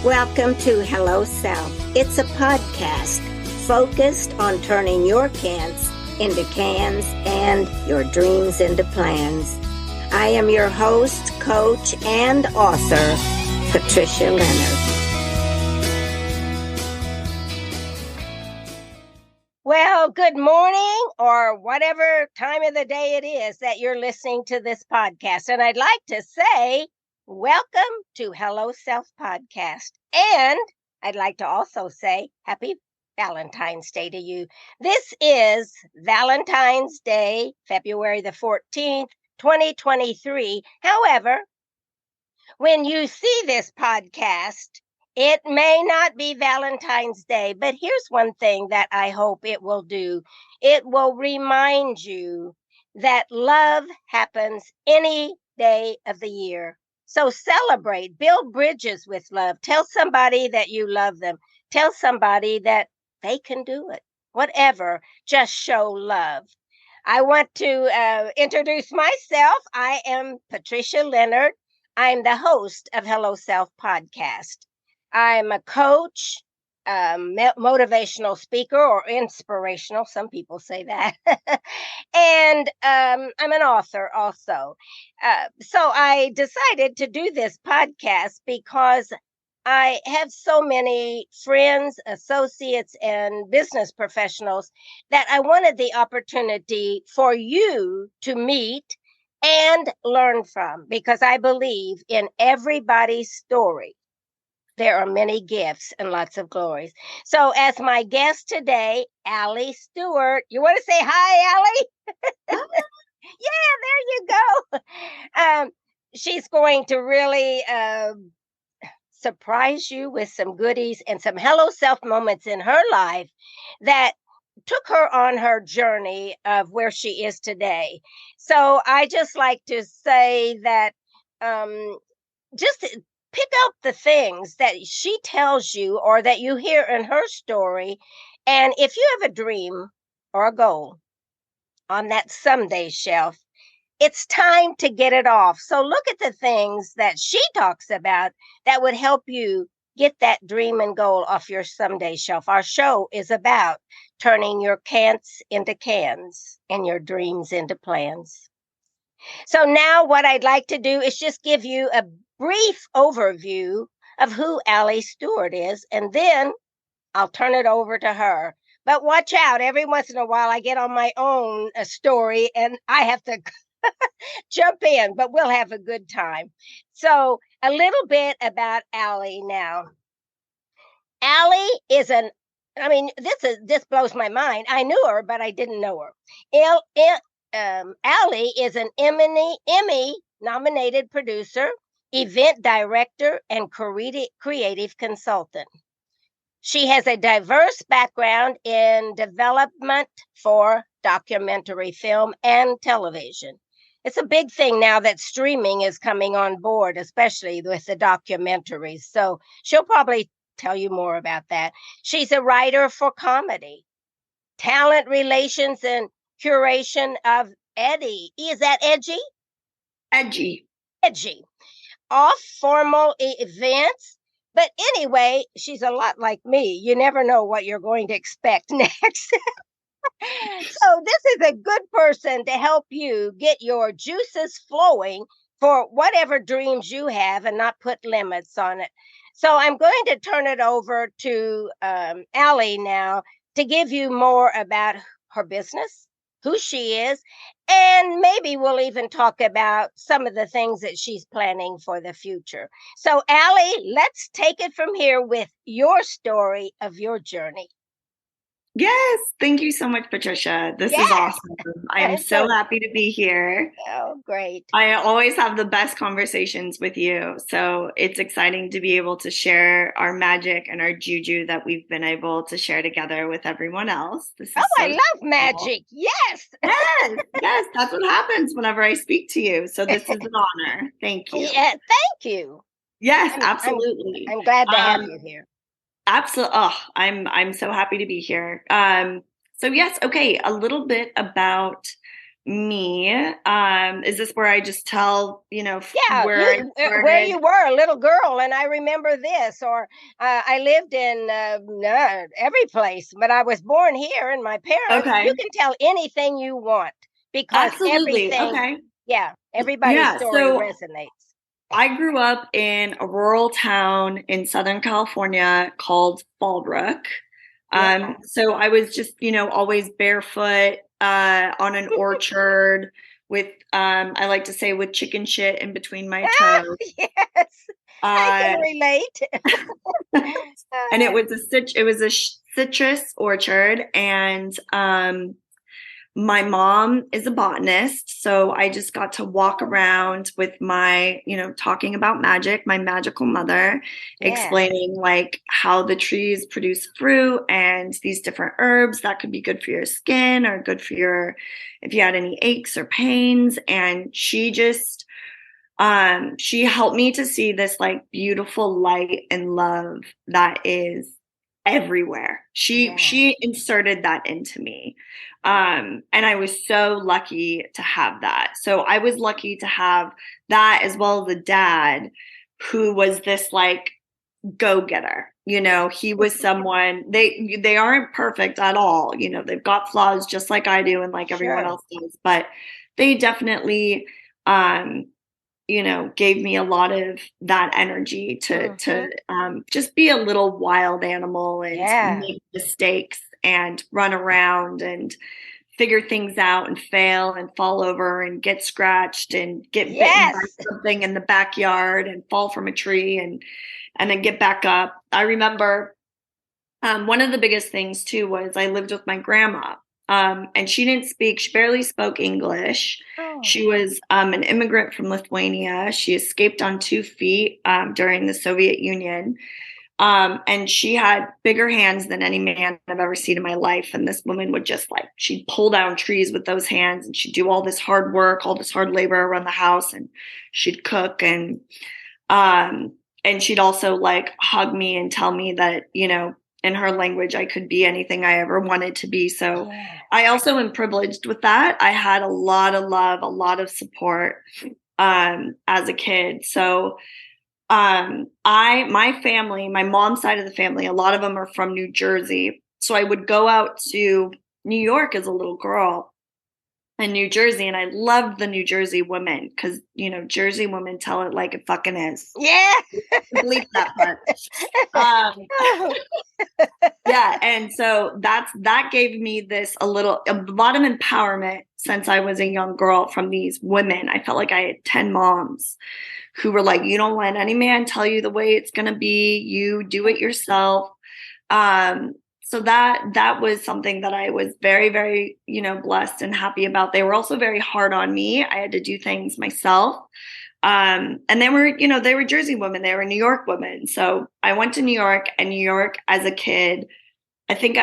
Welcome to Hello Self. It's a podcast focused on turning your can'ts into cans and your dreams into plans. I am your host, coach, and author, Patricia Leonard. Well, good morning or whatever time of the day it is that you're listening to this podcast. And I'd like to say, welcome to Hello Self Podcast. And I'd like to also say happy Valentine's Day to you. This is Valentine's Day, February the 14th, 2023. However, when you see this podcast, it may not be Valentine's Day, but here's one thing that I hope it will do. It will remind you that love happens any day of the year. So celebrate, build bridges with love. Tell somebody that you love them. Tell somebody that they can do it. Whatever, just show love. I want to introduce myself. I am Patricia Leonard. I'm the host of Hello Self Podcast. I'm a coach, motivational speaker, or inspirational. Some people say that. And I'm an author also. So I decided to do this podcast because I have so many friends, associates, and business professionals that I wanted the opportunity for you to meet and learn from, because I believe in everybody's story. There are many gifts and lots of glories. So as my guest today, Alie Stewart. You want to say hi, Alie? Yeah, there you go. She's going to really surprise you with some goodies and some Hello Self moments in her life that took her on her journey of where she is today. So I just like to say that just pick up the things that she tells you or that you hear in her story. And if you have a dream or a goal on that someday shelf, it's time to get it off. So look at the things that she talks about that would help you get that dream and goal off your someday shelf. Our show is about turning your can'ts into cans and your dreams into plans. So now what I'd like to do is just give you a brief overview of who Alie Stewart is, and then I'll turn it over to her. But watch out, every once in a while I get on my own story and I have to jump in, but we'll have a good time. So a little bit about Alie now. Alie is this blows my mind. I knew her, but I didn't know her. Alie is an Emmy-nominated producer, event director, and creative consultant. She has a diverse background in development for documentary film and television. It's a big thing now that streaming is coming on board, especially with the documentaries. So she'll probably tell you more about that. She's a writer for comedy, talent relations, and curation of Eddie. Is that edgy? Edgy. Off-formal events. But anyway, she's a lot like me. You never know what you're going to expect next. So this is a good person to help you get your juices flowing for whatever dreams you have and not put limits on it. So I'm going to turn it over to Alie now to give you more about her business, who she is, and maybe we'll even talk about some of the things that she's planning for the future. So Alie, let's take it from here with your story of your journey. Yes. Thank you so much, Patricia. This is awesome. I am so happy to be here. Oh, great. I always have the best conversations with you. So it's exciting to be able to share our magic and our juju that we've been able to share together with everyone else. I love magic. Yes. Yes. That's what happens whenever I speak to you. So this is an honor. Thank you. Yeah, thank you. Yes, absolutely. I'm glad to have you here. Absolutely. Oh, I'm so happy to be here. So yes, okay, a little bit about me. Is this where I just tell, Yeah, where I where started? you were a little girl, and I remember this, or I lived in every place, but I was born here, and my parents. You Okay. can tell anything you want because Absolutely. everything, Okay. yeah, everybody's Yeah. story So resonates. I grew up in a rural town in Southern California called Fallbrook. Yeah, So I was just, always barefoot on an orchard with, I like to say, with chicken shit in between my toes. yes, I Uh, can relate. and it was a citrus orchard, and my mom is a botanist, so I just got to walk around with my, talking about magic, my magical mother, Yes, explaining like how the trees produce fruit and these different herbs that could be good for your skin or good for if you had any aches or pains. And she helped me to see this like beautiful light and love that is everywhere. She yeah, she inserted that into me. And I was so lucky to have that. So I was lucky to have that as well as a dad who was this like go-getter. He was someone, they aren't perfect at all. They've got flaws just like I do and like everyone sure. else does, but they definitely um gave me a lot of that energy to Hmm. just be a little wild animal and Yeah, make mistakes and run around and figure things out and fail and fall over and get scratched and get bitten by yes, something in the backyard and fall from a tree and then get back up. I remember one of the biggest things too was I lived with my grandma. And she barely spoke English. oh, She was an immigrant from Lithuania. She escaped on 2 feet during the Soviet Union. And she had bigger hands than any man I've ever seen in my life. And this woman would just like, she'd pull down trees with those hands and she'd do all this hard work, all this hard labor around the house, and she'd cook um, and she'd also like hug me and tell me that, in her language, I could be anything I ever wanted to be. So yeah, I also am privileged with that. I had a lot of love, a lot of support as a kid. So my family, my mom's side of the family, a lot of them are from New Jersey. So I would go out to New York as a little girl in New Jersey, and I loved the New Jersey women because Jersey women tell it like it fucking is. yeah. Believe that part. Um, Oh, yeah, and so that gave me a lot of empowerment since I was a young girl from these women. I felt like I had 10 moms who were like, you don't let any man tell you the way it's going to be, you do it yourself. So that was something that I was very, very, blessed and happy about. They were also very hard on me. I had to do things myself. And they were Jersey women, they were New York women. So I went to New York, and New York as a kid, I think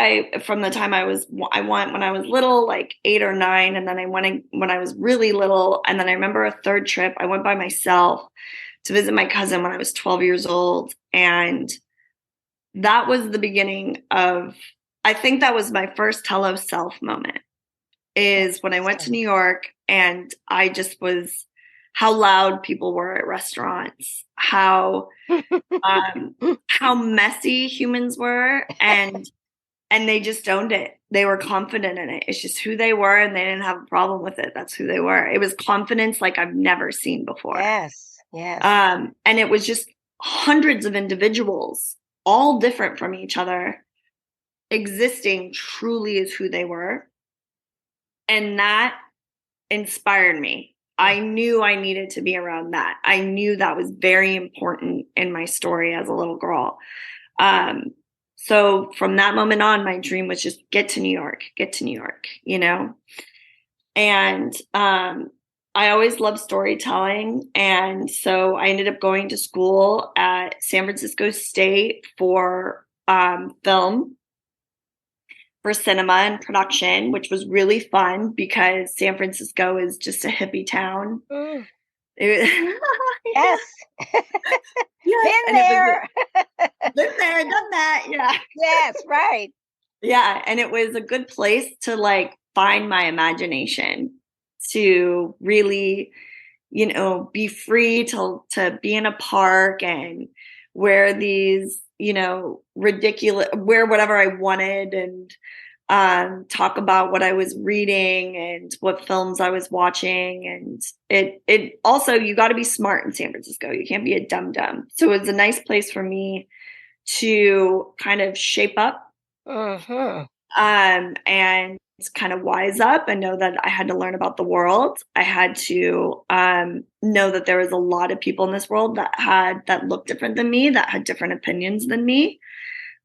from the time I went when I was little, like 8 or 9. And then I went when I was really little. And then I remember a third trip, I went by myself to visit my cousin when I was 12 years old. And that was the beginning of, I think that was my first hello self moment, is when I went to New York and I just was, how loud people were at restaurants, how messy humans were, and they just owned it. They were confident in it. It's just who they were, and they didn't have a problem with it. That's who they were. It was confidence like I've never seen before. yes, yes, And it was just hundreds of individuals, all different from each other, existing truly as who they were. And that inspired me. I knew I needed to be around that. I knew that was very important in my story as a little girl. So from that moment on, my dream was just get to New York, And I always loved storytelling. And so I ended up going to school at San Francisco State for film, for cinema and production, which was really fun because San Francisco is just a hippie town. mm, It, yes. yes, Been and it was there. been there, done that, yeah. Yes, right. Yeah, and it was a good place to like find my imagination. to really, be free to be in a park and wear these, wear whatever I wanted and talk about what I was reading and what films I was watching. And it also, you got to be smart in San Francisco. You can't be a dum-dum. So it's a nice place for me to kind of shape up and kind of wise up and know that I had to learn about the world. I had to know that there was a lot of people in this world that looked different than me, that had different opinions than me.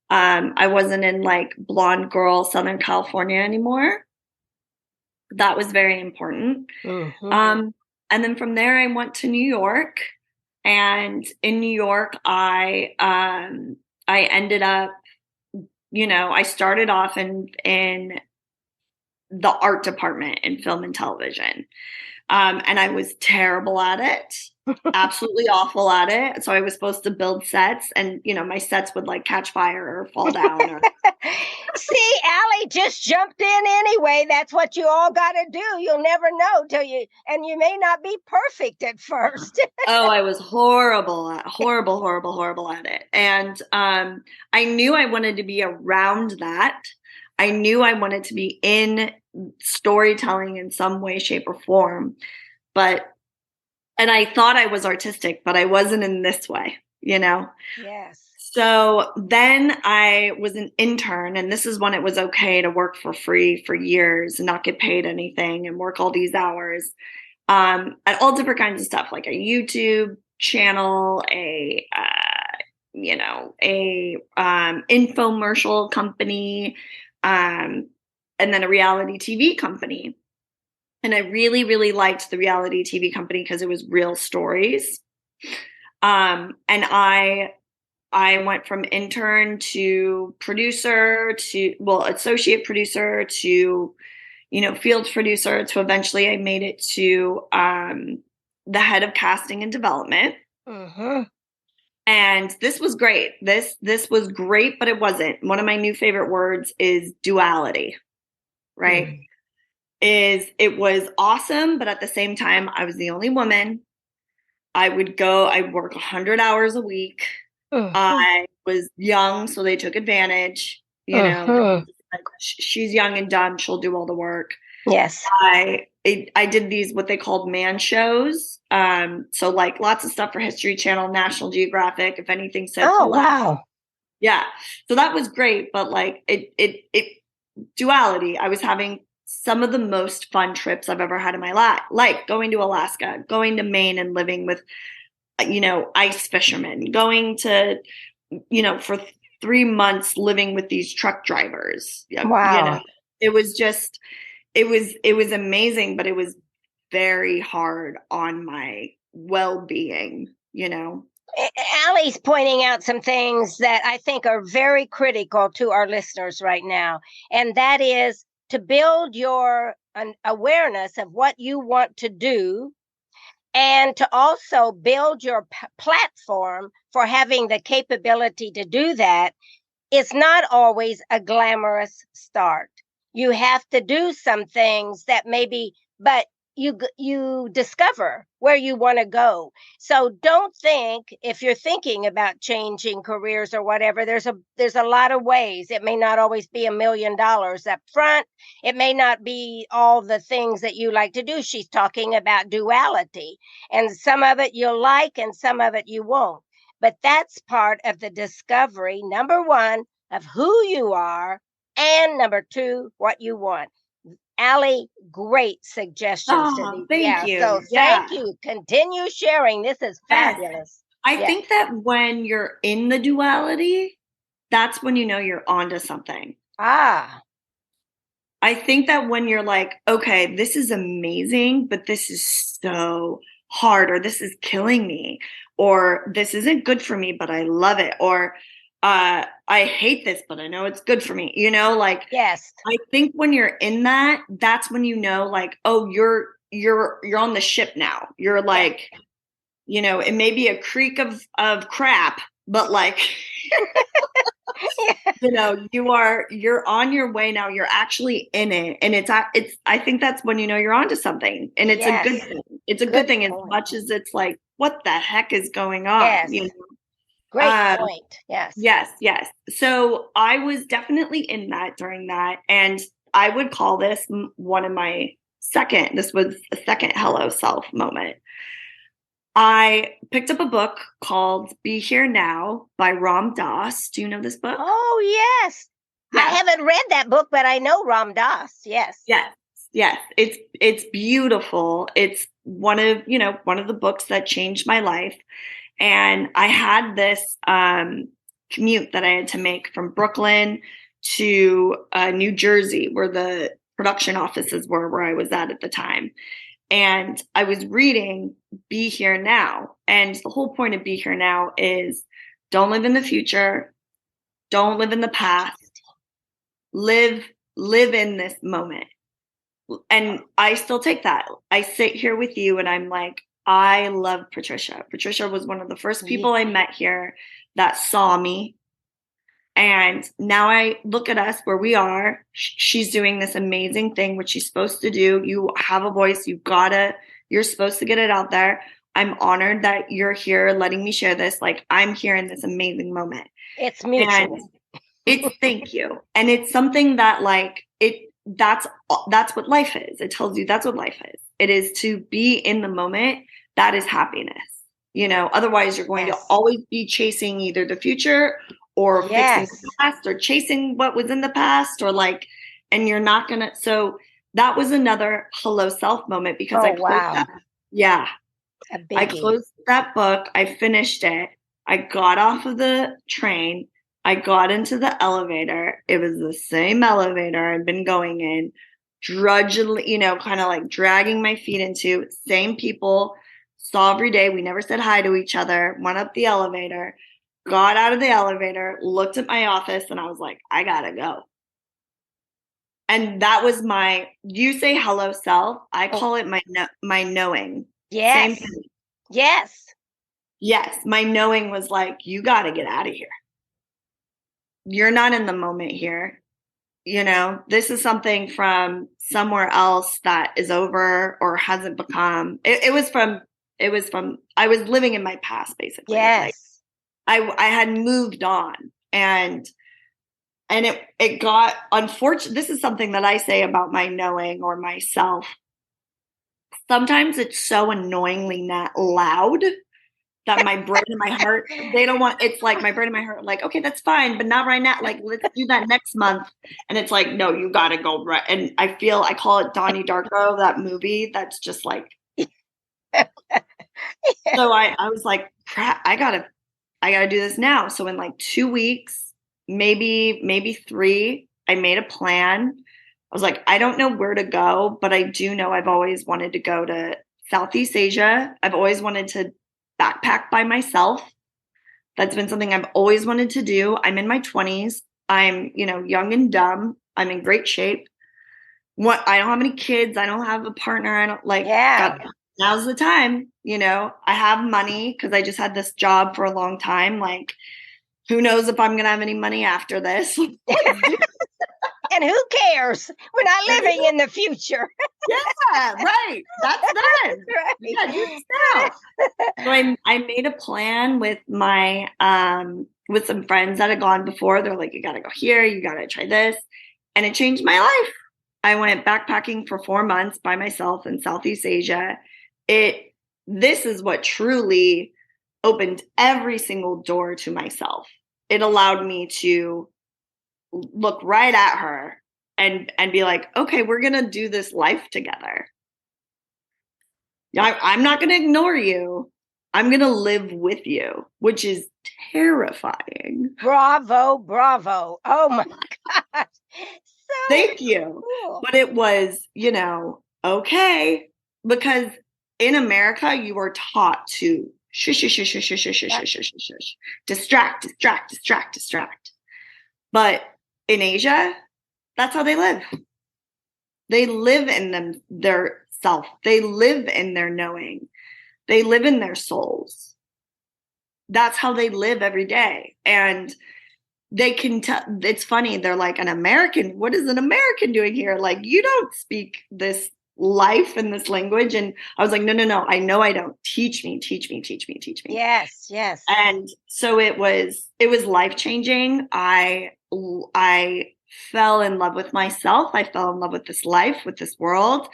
I wasn't in like blonde girl, Southern California anymore. That was very important. And then from there, I went to New York, and in New York, I ended up, I started off in the art department in film and television. And I was terrible at it. Absolutely awful at it. So I was supposed to build sets, and my sets would like catch fire or fall down. See, Alie just jumped in anyway. That's what you all got to do. You'll never know and you may not be perfect at first. Oh, I was horrible at it. And I knew I wanted to be around that. I knew I wanted to be in storytelling in some way, shape, or form. And I thought I was artistic, but I wasn't in this way, Yes. So then I was an intern, and this is when it was okay to work for free for years and not get paid anything and work all these hours at all different kinds of stuff, like a YouTube channel, a infomercial company, and then a reality TV company. And I really, really liked the reality TV company because it was real stories. And I went from intern to producer associate producer to, field producer to eventually I made it to the head of casting and development. And this was great. This was great, but it wasn't. One of my new favorite words is duality, right? It was awesome, but at the same time, I was the only woman. I'd work 100 hours a week. I was young, so they took advantage. Like, she's young and dumb. She'll do all the work. Yes. I did these, what they called man shows. So like lots of stuff for History Channel, National Geographic, if anything said. Oh, wow. Yeah. So that was great. But like it duality, I was having some of the most fun trips I've ever had in my life, like going to Alaska, going to Maine and living with, ice fishermen, going to, for 3 months living with these truck drivers. Wow. It was just, it was amazing, but it was very hard on my well-being, Allie's pointing out some things that I think are very critical to our listeners right now. And that is to build your awareness of what you want to do, and to also build your platform for having the capability to do that. It's not always a glamorous start. You have to do some things that maybe, but you discover where you want to go. So don't think, if you're thinking about changing careers or whatever, there's a lot of ways. It may not always be $1 million up front. It may not be all the things that you like to do. She's talking about duality, and some of it you'll like and some of it you won't. But that's part of the discovery, number one, of who you are, and number two, what you want. Alie, great suggestions. Thank you. So thank you. Continue sharing. This is fabulous. I think that when you're in the duality, that's when you're onto something. I think that when you're like, okay, this is amazing, but this is so hard, or this is killing me, or this isn't good for me, but I love it, or I hate this, but I know it's good for me. Yes. I think when you're in that, that's when like, oh, you're on the ship now. You're like, it may be a creek of crap, but like You know, you're on your way now. You're actually in it. And I think that's when you know you're onto something. And it's a good thing. It's a good thing as much as it's like, what the heck is going on? Yes. You know? Great point. Yes. Yes. So I was definitely in that during that. And I would call this one of this was a second hello self moment. I picked up a book called Be Here Now by Ram Dass. Do you know this book? Oh, yes. I haven't read that book, but I know Ram Dass. Yes. Yes. It's beautiful. It's one of the books that changed my life. And I had this commute that I had to make from Brooklyn to New Jersey, where the production offices were, where I was at the time. And I was reading Be Here Now. And the whole point of Be Here Now is don't live in the future. Don't live in the past. Live in this moment. And I still take that. I sit here with you and I'm like, I love Patricia. Patricia was one of the first people I met here that saw me. And now I look at us where we are. She's doing this amazing thing, which she's supposed to do. You have a voice. You're supposed to get it out there. I'm honored that you're here letting me share this. Like, I'm here in this amazing moment. It's mutual. Thank you. And it's something that that's what life is. It tells you that's what life is. It is to be in the moment. That is happiness. You know, otherwise you're going to always be chasing either the future or fixing the past or chasing what was in the past and you're not going to. So that was another hello self moment because I closed that. Yeah. I closed that book. I finished it. I got off of the train. I got into the elevator. It was the same elevator I'd been going in, drudgily, kind of like dragging my feet into. Same people, saw every day. We never said hi to each other. Went up the elevator, got out of the elevator, looked at my office, and I was like, I gotta go. And that was you say hello self. I call it my knowing. Yes. Same thing. Yes. My knowing was like, you gotta get out of here. You're not in the moment here. This is something from somewhere else that is over or hasn't become. I was living in my past, basically. Yes. I had moved on and it got unfortunate. This is something that I say about my knowing or myself. Sometimes it's so annoyingly not loud that my brain and my heart, they don't want, it's like my brain and my heart, like, okay, that's fine, but not right now. Like, let's do that next month. And it's like, no, you got to go right. And I call it Donnie Darko, that movie. That's just like, so I was like, I gotta do this now. So in like 2 weeks, maybe 3, I made a plan. I was like, I don't know where to go, but I do know I've always wanted to go to Southeast Asia. I've always wanted to backpack by myself. That's been something I've always wanted to do. I'm in my 20s. I'm, young and dumb. I'm in great shape. I don't have any kids. I don't have a partner. I don't now's the time. I have money because I just had this job for a long time. Like, who knows if I'm going to have any money after this? And who cares? We're not living in the future. Yeah, right. That's that. Right. Yeah, do So I made a plan with my with some friends that had gone before. They're like, you got to go here. You got to try this. And it changed my life. I went backpacking for 4 months by myself in Southeast Asia. This is what truly opened every single door to myself. It allowed me to look right at her and be like, okay, we're going to do this life together. I'm not going to ignore you. I'm going to live with you, which is terrifying. Bravo. Oh my gosh. Thank you. Cool. But it was, okay, because in America, you are taught to shush, distract. But in Asia, that's how they live. They live in their self. They live in their knowing. They live in their souls. That's how they live every day. And they can tell. It's funny. They're like, an American, what is an American doing here? Like, you don't speak this life and this language. And I was like, no, I know I don't. Teach me. Yes. And so it was life-changing. I fell in love with myself. I fell in love with this life, with this world,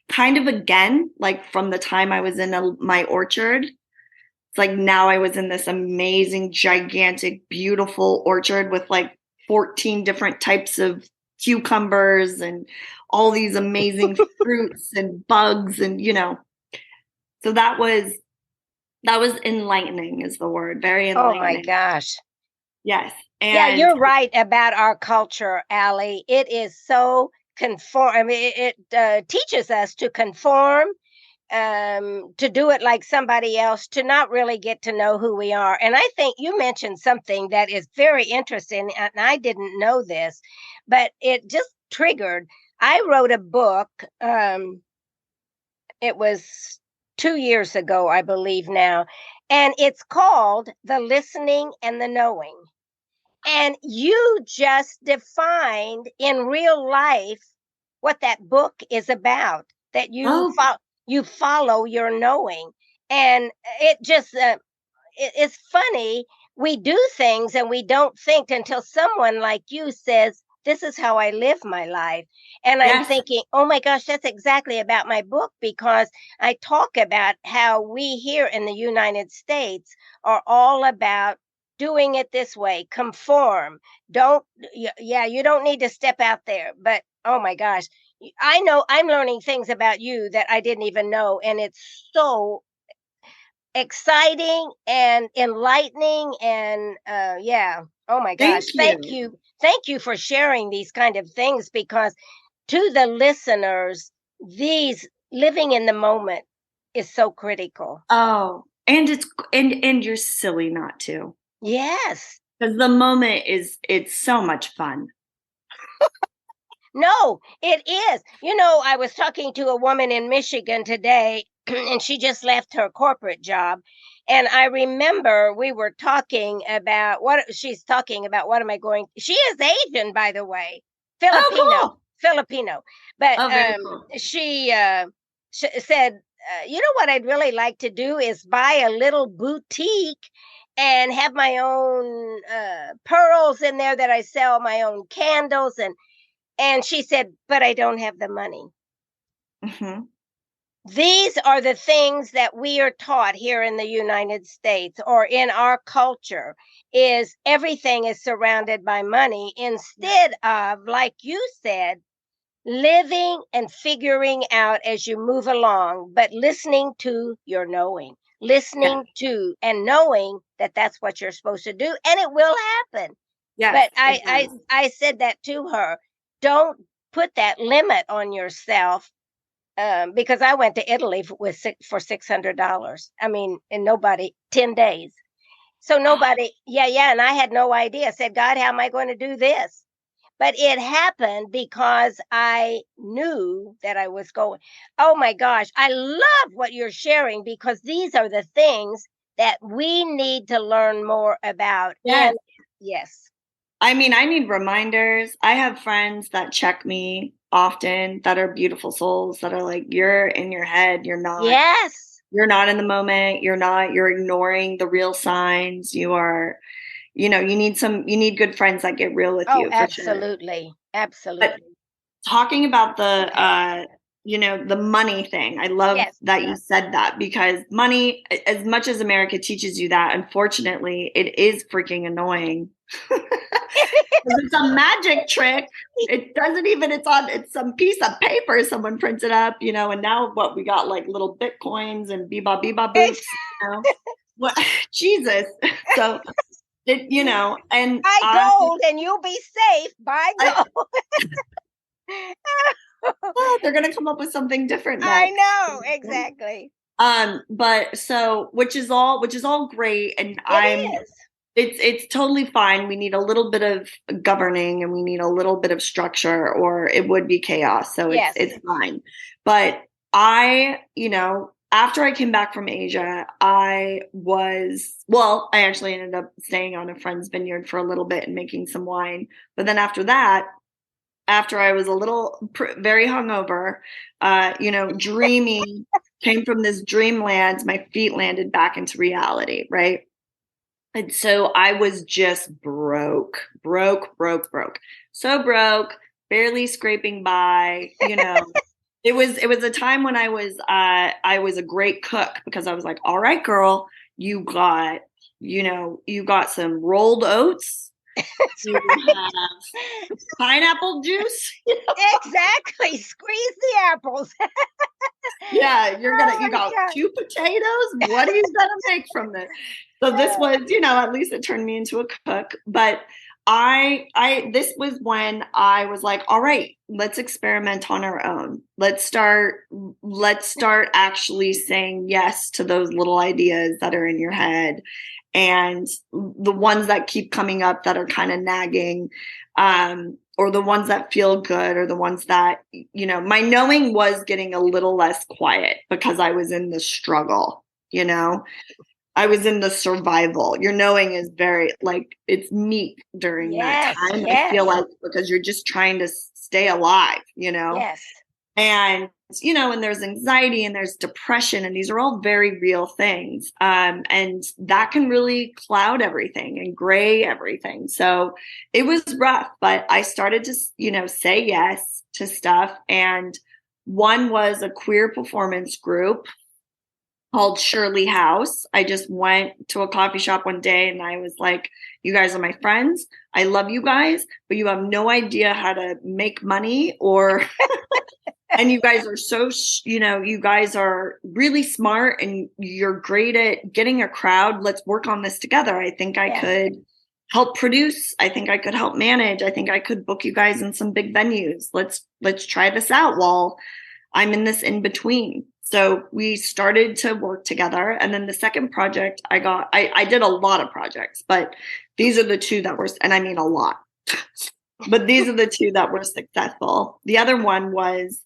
kind of again, like from the time I was in my orchard. It's like now I was in this amazing, gigantic, beautiful orchard with like 14 different types of cucumbers and all these amazing fruits and bugs. And, so that was enlightening is the word. Very enlightening. Oh my gosh. Yes. And yeah, you're right about our culture, Alie. It is so conform. I mean, it teaches us to conform, to do it like somebody else, to not really get to know who we are. And I think you mentioned something that is very interesting, and I didn't know this, but it just triggered. I wrote a book. It was 2 years ago, I believe now, and it's called The Listening and the Knowing. And you just defined in real life what that book is about, that you follow your knowing. And it just, it's funny. We do things and we don't think until someone like you says, this is how I live my life. And I'm Yes. thinking, oh my gosh, that's exactly about my book, because I talk about how we here in the United States are all about doing it this way, conform. You don't need to step out there. But oh my gosh, I know I'm learning things about you that I didn't even know. And it's so exciting and enlightening. And oh my gosh, thank you for sharing these kind of things, because to the listeners, these living in the moment is so critical. Oh, and and you're silly not to. Yes. Because the moment it's so much fun. No, it is. I was talking to a woman in Michigan today, and she just left her corporate job. And I remember we were talking about she's talking about. What am I going? She is Asian, by the way, Filipino, Oh, cool. Filipino. But Cool. she said, what I'd really like to do is buy a little boutique and have my own pearls in there, that I sell my own candles. And she said, but I don't have the money. Mm-hmm. These are the things that we are taught here in the United States, or in our culture, is everything is surrounded by money, instead of, like you said, living and figuring out as you move along, but listening to your knowing, listening to and knowing that that's what you're supposed to do, and it will happen. Yes, but I said that to her. Don't put that limit on yourself, because I went to Italy for $600. I mean, and 10 days. So nobody, and I had no idea. I said, God, how am I going to do this? But it happened because I knew that I was going. Oh my gosh, I love what you're sharing, because these are the things that we need to learn more about. Yes. And yes. I mean, I need reminders. I have friends that check me often that are beautiful souls that are like, you're in your head. You're not. Yes. You're not in the moment. You're ignoring the real signs. You are, you need good friends that get real with you. Absolutely. Sure. Absolutely. But talking about the, the money thing. I love that you said that, because money, as much as America teaches you that, unfortunately, it is freaking annoying. It's a magic trick. It doesn't even, it's some piece of paper someone printed up, and now we got like little Bitcoins and bebop boots, What Jesus. So and buy gold and you'll be safe. Buy gold. They're gonna come up with something different next. I know, exactly. But so which is all great, and it's totally fine. We need a little bit of governing, and we need a little bit of structure, or it would be chaos. So it's fine. But I after I came back from Asia, I actually ended up staying on a friend's vineyard for a little bit and making some wine. But then after that, after I was very hungover, dreamy, came from this dreamland, my feet landed back into reality, right? And so I was just broke. So broke, barely scraping by, It was a time when I was a great cook, because I was like, all right, girl, you got some rolled oats. You have pineapple juice. Exactly. Squeeze the apples. Yeah, you got 2 potatoes. What are you gonna make from this? So this was, at least it turned me into a cook. But this was when I was like, all right, let's experiment on our own. Let's start actually saying yes to those little ideas that are in your head, and the ones that keep coming up that are kind of nagging, or the ones that feel good, or the ones that, my knowing was getting a little less quiet because I was in the struggle, I was in the survival. Your knowing is very, it's meat during that time. Yes. I feel like, because you're just trying to stay alive, Yes. And, and there's anxiety and there's depression, and these are all very real things. And that can really cloud everything and gray everything. So it was rough, but I started to, say yes to stuff. And one was a queer performance group called Shirley House. I just went to a coffee shop one day and I was like, you guys are my friends. I love you guys, but you have no idea how to make money or and you guys are so, you guys are really smart and you're great at getting a crowd. Let's work on this together. I think I could help produce. I think I could help manage. I think I could book you guys in some big venues. Let's try this out while I'm in this in between. So we started to work together. And then the second project I did a lot of projects, but these are the 2 that were, and I mean a lot, but these are the 2 that were successful. The other one was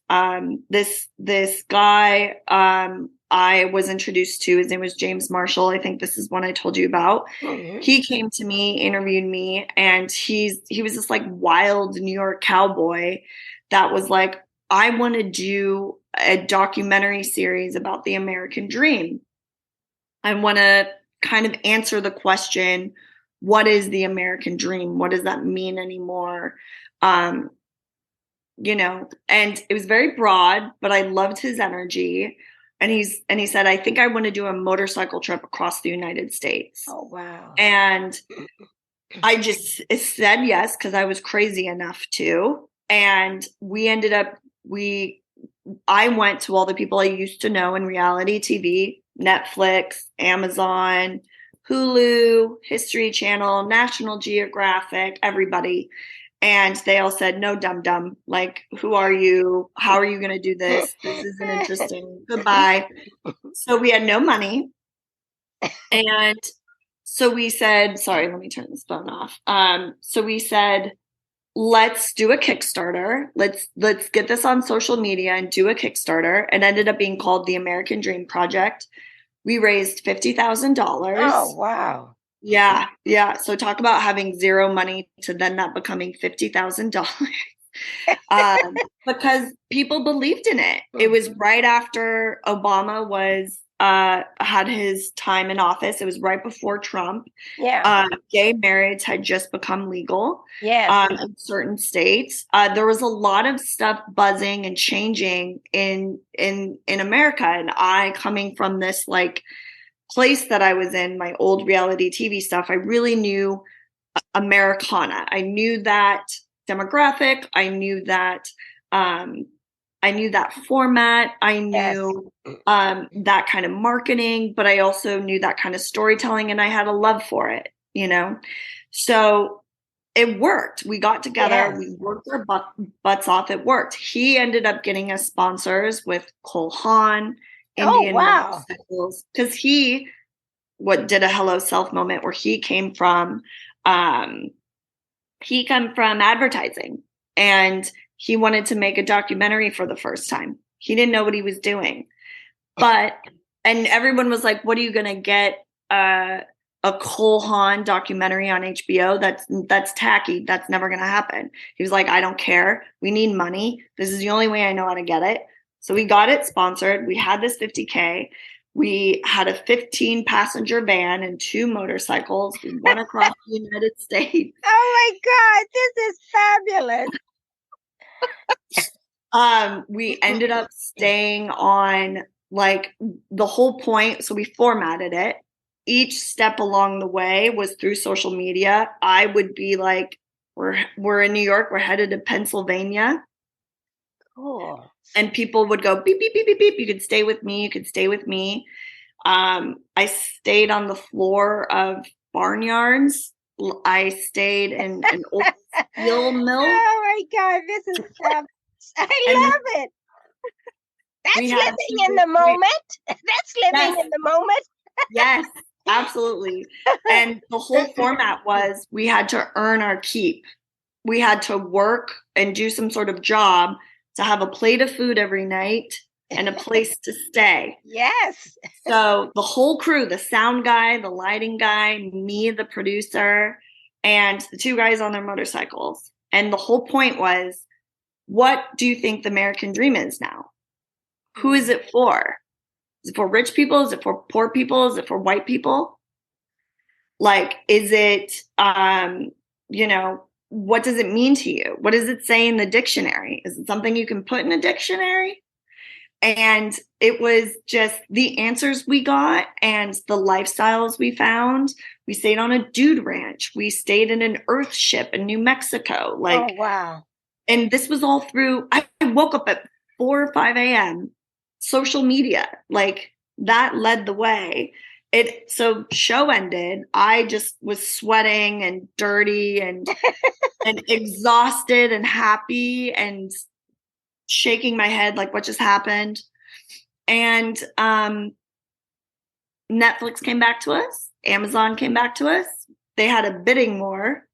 this guy I was introduced to. His name was James Marshall. I think this is one I told you about. Mm-hmm. He came to me, interviewed me, and he was this wild New York cowboy that was like, I want to do a documentary series about the American dream. I want to kind of answer the question, what is the American dream? What does that mean anymore? And it was very broad, but I loved his energy. And he said, I think I want to do a motorcycle trip across the United States. Oh, wow. And I just said yes, because I was crazy enough to. And I went to all the people I used to know in reality TV, Netflix, Amazon, Hulu, History Channel, National Geographic, everybody. And they all said, no, dum-dum. Who are you? How are you going to do this? This isn't interesting. Goodbye. So we had no money. And so we said, sorry, let me turn this phone off. So we said, let's do a Kickstarter. Let's get this on social media and do a Kickstarter. It ended up being called the American Dream Project. We raised $50,000. Oh, wow. Yeah. So talk about having zero money to then that becoming $50,000. Because people believed in it. It was right after Obama had his time in office. It was right before Trump. Yeah. Gay marriage had just become legal. Yes. In certain states. There was a lot of stuff buzzing and changing in America. And I, coming from this place that I was in, my old reality TV stuff, I really knew Americana. I knew that demographic. I knew that format. I knew that kind of marketing, but I also knew that kind of storytelling, and I had a love for it, So it worked. We got together. Yes. We worked our butts off. It worked. He ended up getting us sponsors with Cole Haan, Indian motorcycles, because he did a Hello Self moment where he came from. He came from advertising, and he wanted to make a documentary for the first time. He didn't know what he was doing, but And everyone was like, what are you going to get? A Cole Haan documentary on HBO? That's tacky. That's never going to happen. He was like, I don't care. We need money. This is the only way I know how to get it. So we got it sponsored. We had this 50K. We had a 15-passenger van and 2 motorcycles. We went across the United States. Oh my God, this is fabulous. We ended up staying on like the whole point. So we formatted it. Each step along the way was through social media. I would be like, we're in New York. We're headed to Pennsylvania. Cool. And people would go beep, beep, beep, beep, beep. You could stay with me. You could stay with me. I stayed on the floor of barnyards. I stayed in an old steel mill. Oh my God, this is I love it. That's living in the moment. That's living in the moment. Yes, absolutely. And the whole format was we had to earn our keep. We had to work and do some sort of job to have a plate of food every night and a place to stay. Yes. So the whole crew, the sound guy, the lighting guy, me, the producer, and the 2 guys on their motorcycles. And the whole point was, what do you think the American dream is now? Who is it for? Is it for rich people? Is it for poor people? Is it for white people? Like, is it, what does it mean to you? What does it say in the dictionary? Is it something you can put in a dictionary? And it was just the answers we got and the lifestyles we found. We stayed on a dude ranch. We stayed in an earth ship in New Mexico. Oh, wow. And this was all through, I woke up at 4 or 5 a.m. Social media, like that led the way. So show ended. I just was sweating and dirty and and exhausted and happy and shaking my head like what just happened. And Netflix came back to us. Amazon came back to us. They had a bidding war.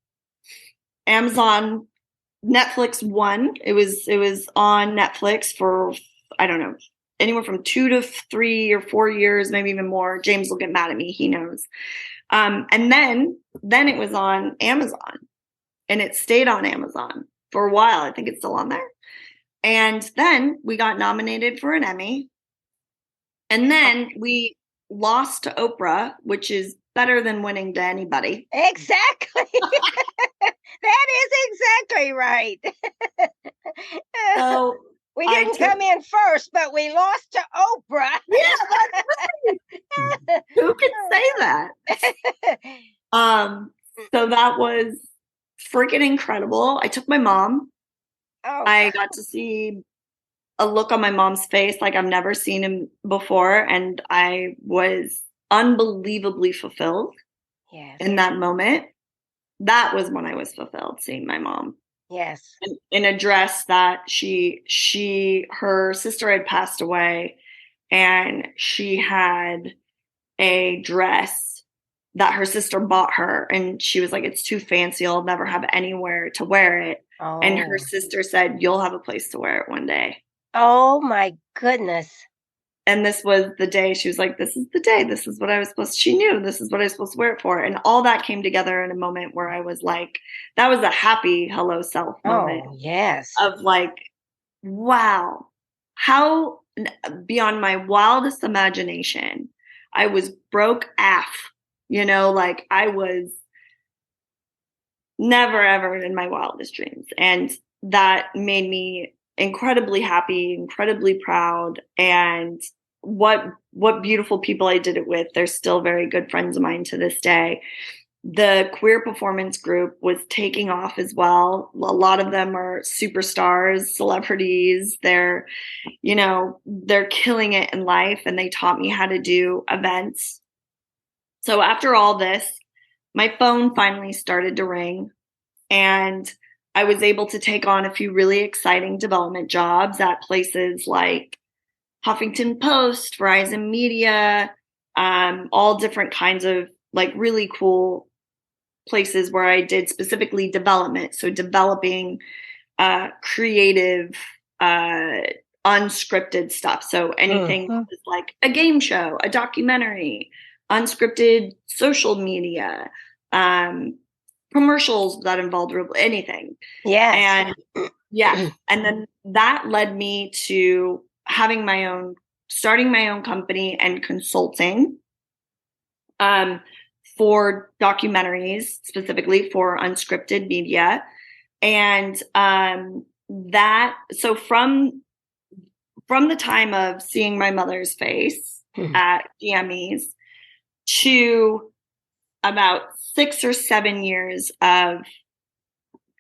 Netflix won. It was on Netflix for, I don't know, anywhere from 2 to 3 or 4 years, maybe even more. James will get mad at me. He knows. And then it was on Amazon, and it stayed on Amazon for a while. I think it's still on there. And then we got nominated for an Emmy. And then we lost to Oprah, which is better than winning to anybody. Exactly. That is exactly right. So we didn't come in first, but we lost to Oprah. Yeah, that's right. Who could say that? So that was freaking incredible. I took my mom. Oh, I got to see a look on my mom's face like I've never seen him before, and I was unbelievably fulfilled. Yes. In that moment. That was when I was fulfilled, seeing my mom. Yes. In a dress that her sister had passed away, and she had a dress that her sister bought her, and she was like, it's too fancy. I'll never have anywhere to wear it. Oh. And her sister said, you'll have a place to wear it one day. Oh my goodness. And this was the day she was like, this is the day. This is what I was supposed to, she knew this is what I was supposed to wear it for. And all that came together in a moment where I was like, that was a happy hello self moment. Oh, yes. Of like, wow, how beyond my wildest imagination, I was broke AF, like I was never, ever in my wildest dreams. And that made me incredibly happy, incredibly proud, and what beautiful people I did it with. They're still very good friends of mine to this day. The queer performance group was taking off as well. A lot of them are superstars, celebrities. They're killing it in life, and they taught me how to do events. So after all this, my phone finally started to ring, and I was able to take on a few really exciting development jobs at places like Huffington Post, Verizon Media, all different kinds of like really cool places where I did specifically development. So developing creative unscripted stuff. So anything that was like a game show, a documentary, unscripted social media, commercials that involved anything. Yes. And and then that led me to starting my own company and consulting for documentaries, specifically for unscripted media. And so from the time of seeing my mother's face at the Emmys to about 6 or 7 years of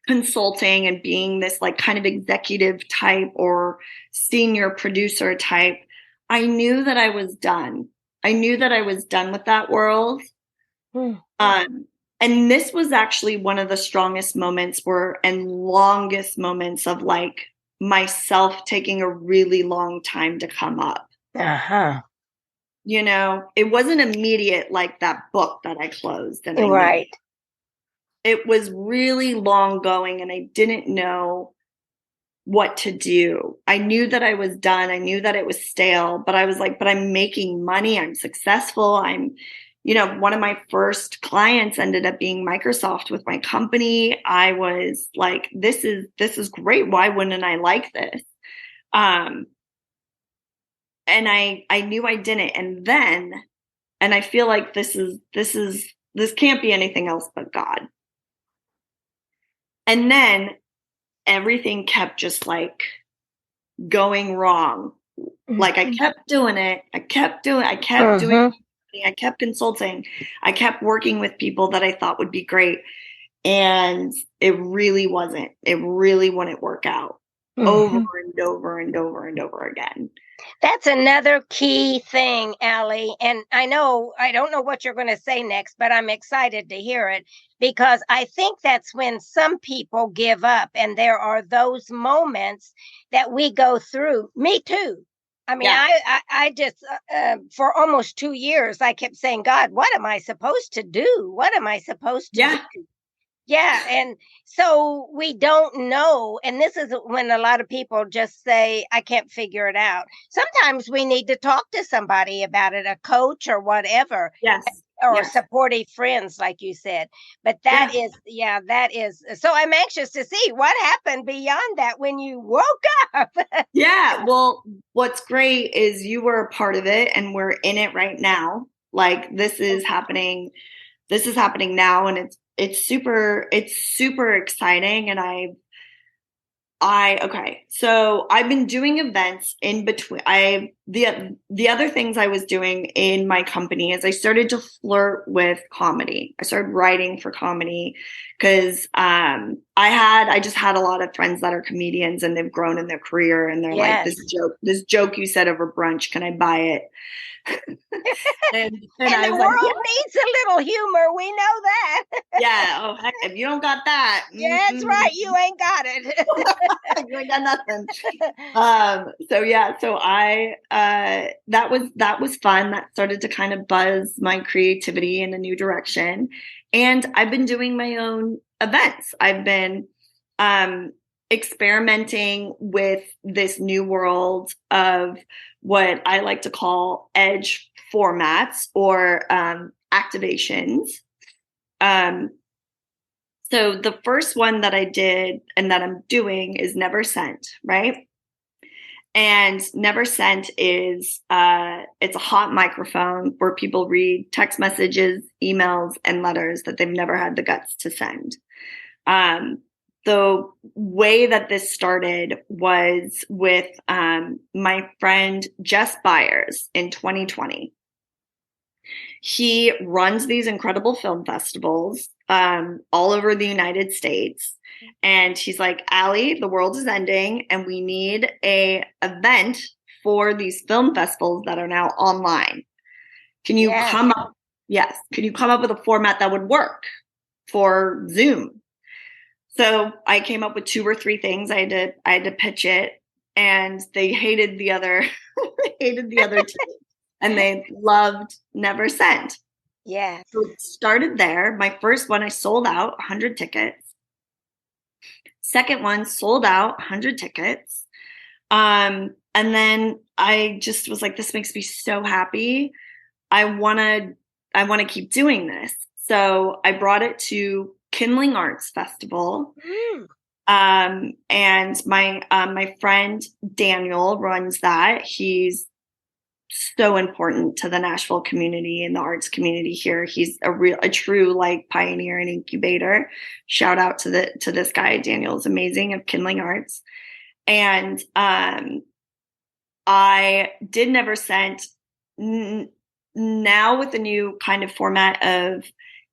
consulting and being this like kind of executive type or senior producer type, I knew that I was done. I knew that I was done with that world. And this was actually one of the strongest moments and longest moments of like myself taking a really long time to come up. You know, it wasn't immediate like that book that I closed. And it was really long going and I didn't know what to do. I knew that I was done. I knew that it was stale, but I was like, but I'm making money. I'm successful. One of my first clients ended up being Microsoft with my company. I was like, this is great. Why wouldn't I like this? And I knew I didn't. And I feel like this can't be anything else but God. And then everything kept just like going wrong. Like I kept doing it. I kept doing it. I kept consulting. I kept working with people that I thought would be great. And it really wasn't. It really wouldn't work out over and over and over and over again. That's another key thing, Alie. And I don't know what you're going to say next, but I'm excited to hear it because I think that's when some people give up. And there are those moments that we go through. Me too. I mean, I just, for almost 2 years, I kept saying, God, what am I supposed to do? What am I supposed to do? Yeah. And so we don't know. And this is when a lot of people just say, I can't figure it out. Sometimes we need to talk to somebody about it, a coach or whatever. Yes. Or supportive friends, like you said. But that is. So I'm anxious to see what happened beyond that when you woke up. Yeah. Well, what's great is you were a part of it and we're in it right now. Like this is happening. This is happening now. And it's super exciting. And so I've been doing events in between. The other things I was doing in my company is I started to flirt with comedy. I started writing for comedy because I just had a lot of friends that are comedians and they've grown in their career and they're like, this joke you said over brunch, can I buy it? and the world needs a little humor. We know that. Yeah. Oh, heck, if you don't got that. That's right. You ain't got it. You ain't got nothing. So I, that was fun. That started to kind of buzz my creativity in a new direction. And I've been doing my own events. I've been, experimenting with this new world of what I like to call edge formats or activations. So the first one that I did and that I'm doing is Never Sent, right? And Never Sent is it's a hot microphone where people read text messages, emails, and letters that they've never had the guts to send. The way that this started was with my friend Jess Byers in 2020. He runs these incredible film festivals all over the United States. And he's like, Alie, the world is ending and we need a event for these film festivals that are now online. Can you come up? Yes. Can you come up with a format that would work for Zoom? So I came up with 2 or 3 things. I had to pitch it, and they hated the other, two, and they loved Never Sent. Yeah. So it started there. My first one, I sold out 100 tickets. Second one, sold out 100 tickets. And then I just was like, this makes me so happy. I want to keep doing this. So I brought it to Kindling Arts Festival. And my friend Daniel runs that. He's so important to the Nashville community and the arts community here. He's a true like pioneer and incubator. Shout out to this guy. Daniel is amazing of Kindling Arts. And I did Never Sent. Now with the new kind of format of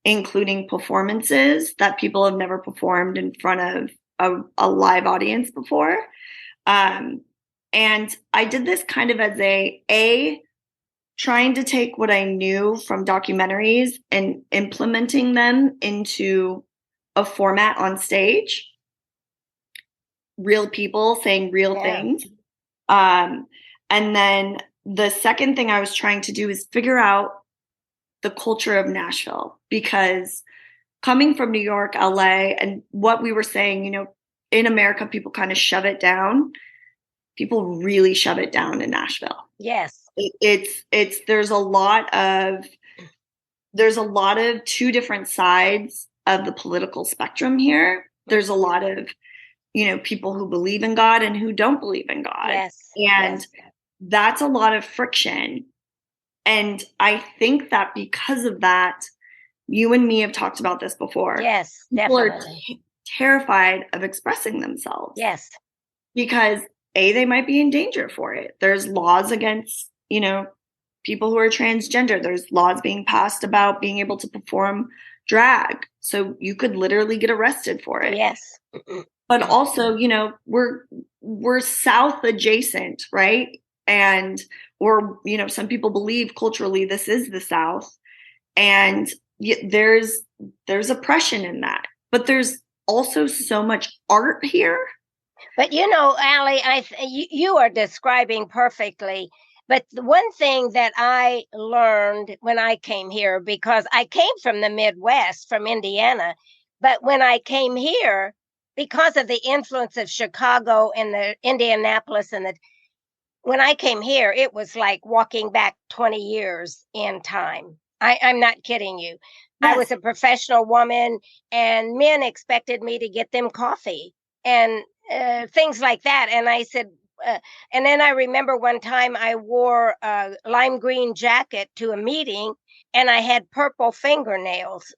including performances that people have never performed in front of a live audience before. And I did this kind of as a trying to take what I knew from documentaries and implementing them into a format on stage. Real people saying real things. And then the second thing I was trying to do is figure out the culture of Nashville, because coming from New York, LA, and what we were saying, you know, in America, people kind of shove it down. People really shove it down in Nashville. Yes. There's a lot of two different sides of the political spectrum here. There's a lot of, you know, people who believe in God and who don't believe in God. Yes. And that's a lot of friction. And I think that because of that, you and me have talked about this before. Yes, people definitely. are terrified of expressing themselves. Yes. Because they might be in danger for it. There's laws against, you know, people who are transgender. There's laws being passed about being able to perform drag. So you could literally get arrested for it. Yes. But also, you know, we're South adjacent, right? And, or, you know, some people believe culturally this is the South, and there's oppression in that, but there's also so much art here. But you know, Alie, you are describing perfectly. But the one thing that I learned when I came here, because I came from the Midwest, from Indiana, but when I came here, because of the influence of Chicago and the Indianapolis when I came here, it was like walking back 20 years in time. I'm not kidding you. Yes. I was a professional woman, and men expected me to get them coffee and things like that. And I said, and then I remember one time I wore a lime green jacket to a meeting, and I had purple fingernails.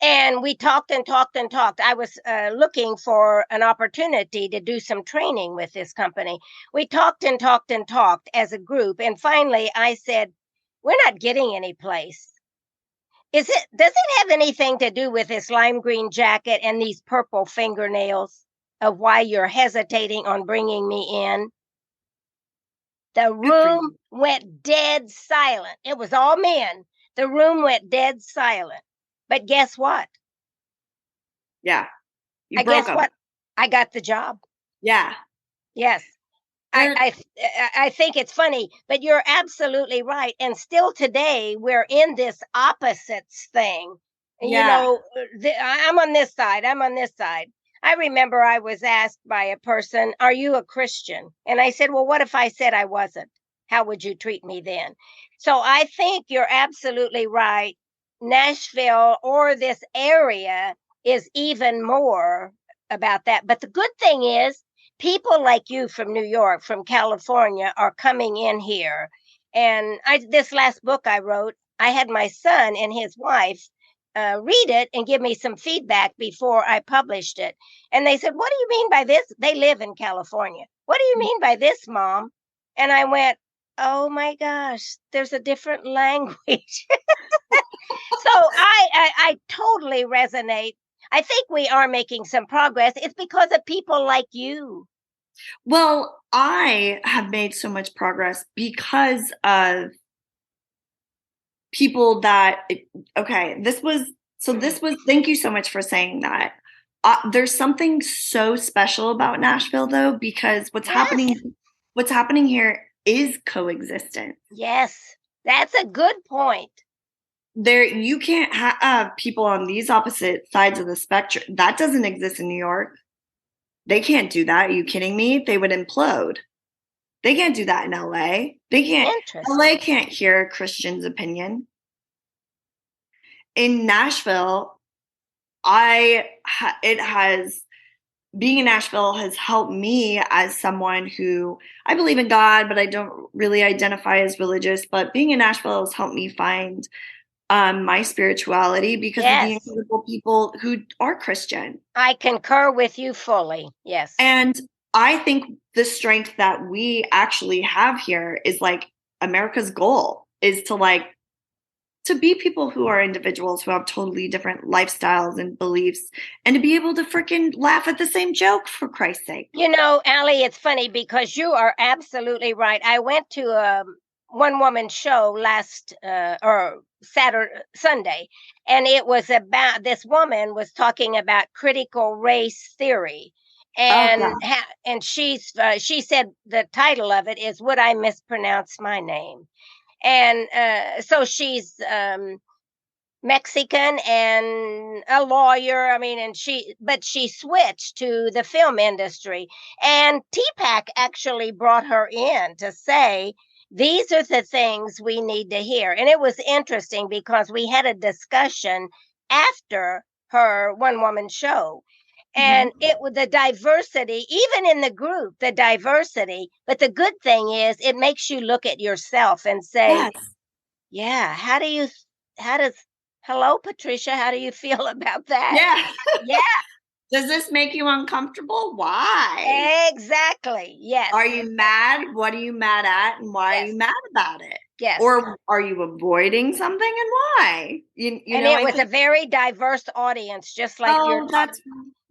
And we talked and talked and talked. I was looking for an opportunity to do some training with this company. We talked and talked and talked as a group. And finally, I said, we're not getting any place. Does it have anything to do with this lime green jacket and these purple fingernails of why you're hesitating on bringing me in? The room went dead silent. It was all men. The room went dead silent. But guess what? Yeah. Guess what? I got the job. Yeah. Yes. I think it's funny, but you're absolutely right. And still today, we're in this opposites thing. Yeah. You know, I'm on this side. I'm on this side. I remember I was asked by a person, are you a Christian? And I said, well, what if I said I wasn't? How would you treat me then? So I think you're absolutely right. Nashville or this area is even more about that. But the good thing is people like you from New York, from California are coming in here. And this last book I wrote, I had my son and his wife read it and give me some feedback before I published it. And they said, what do you mean by this? They live in California. What do you mean by this, Mom? And I went, oh my gosh, there's a different language. So I totally resonate. I think we are making some progress. It's because of people like you. Well, I have made so much progress because of people that, thank you so much for saying that. There's something so special about Nashville, though, because what's happening here is coexistence. Yes, that's a good point. You can't have people on these opposite sides of the spectrum. That doesn't exist in New York. They can't do that. Are you kidding me? They would implode. They can't do that in LA. Interesting. LA can't hear a Christian's opinion. In Nashville, being in Nashville has helped me as someone who, I believe in God, but I don't really identify as religious. But being in Nashville has helped me find my spirituality because of the Yes, incredible people who are Christian. I concur with you fully. Yes. And I think the strength that we actually have here is like America's goal is to be people who are individuals who have totally different lifestyles and beliefs and to be able to freaking laugh at the same joke, for Christ's sake. You know, Alie, it's funny because you are absolutely right. I went to a one woman show last or Sunday, and it was about this woman was talking about critical race theory. Oh, yeah. And she said the title of it is "Would I Mispronounce My Name?" And so she's Mexican and a lawyer. I mean, but she switched to the film industry. And TPAC actually brought her in to say, these are the things we need to hear. And it was interesting because we had a discussion after her one woman show. And it was the diversity, even in the group, the diversity. But the good thing is, it makes you look at yourself and say, Yes. yeah, how does, hello, Patricia, how do you feel about that? Yeah. Yeah, Does this make you uncomfortable? Why? exactly. Yes. Are you mad? What are you mad at? And why are Yes. you mad about it? Yes. Or are you avoiding something and why? You And know, it I was a think, very diverse audience, just like you're oh, that's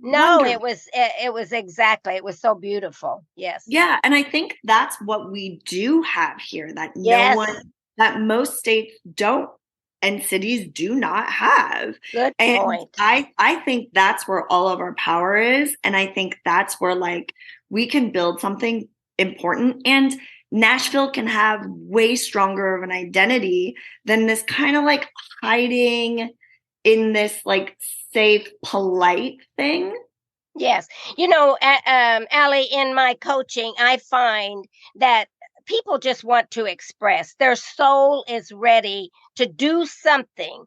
No, wonderful. it was exactly. It was so beautiful. Yes. Yeah. And I think that's what we do have here Yes. that most states don't and cities do not have. Good And point. I think that's where all of our power is. And I think that's where we can build something important. And Nashville can have way stronger of an identity than this kind of hiding in this safe, polite thing. Yes. You know, Alie, in my coaching, I find that people just want to express. Their soul is ready to do something.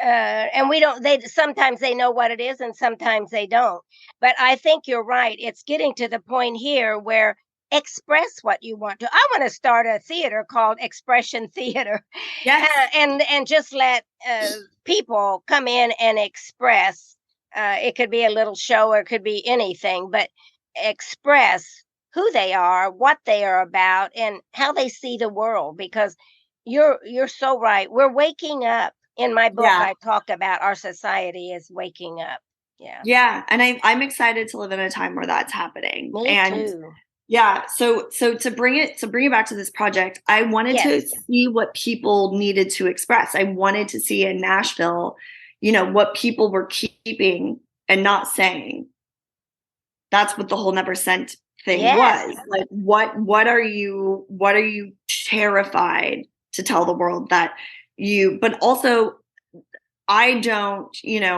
And we don't, they sometimes they know what it is and sometimes they don't. But I think you're right. It's getting to the point here where express what you want to. I want to start a theater called Expression Theater, Yes. and just let people come in and express. It could be a little show or it could be anything, but express who they are, what they are about, and how they see the world. Because you're so right. We're waking up. In my book, Yeah. I talk about our society is waking up. Yeah. Yeah. And I'm excited to live in a time where that's happening. Me And too. yeah, so to bring it back to this project, I wanted to Yes. see what people needed to express. I wanted to see in Nashville, what people were keeping and not saying. That's what the whole never sent thing Yes. was. Like what are you terrified to tell the world that but also I don't,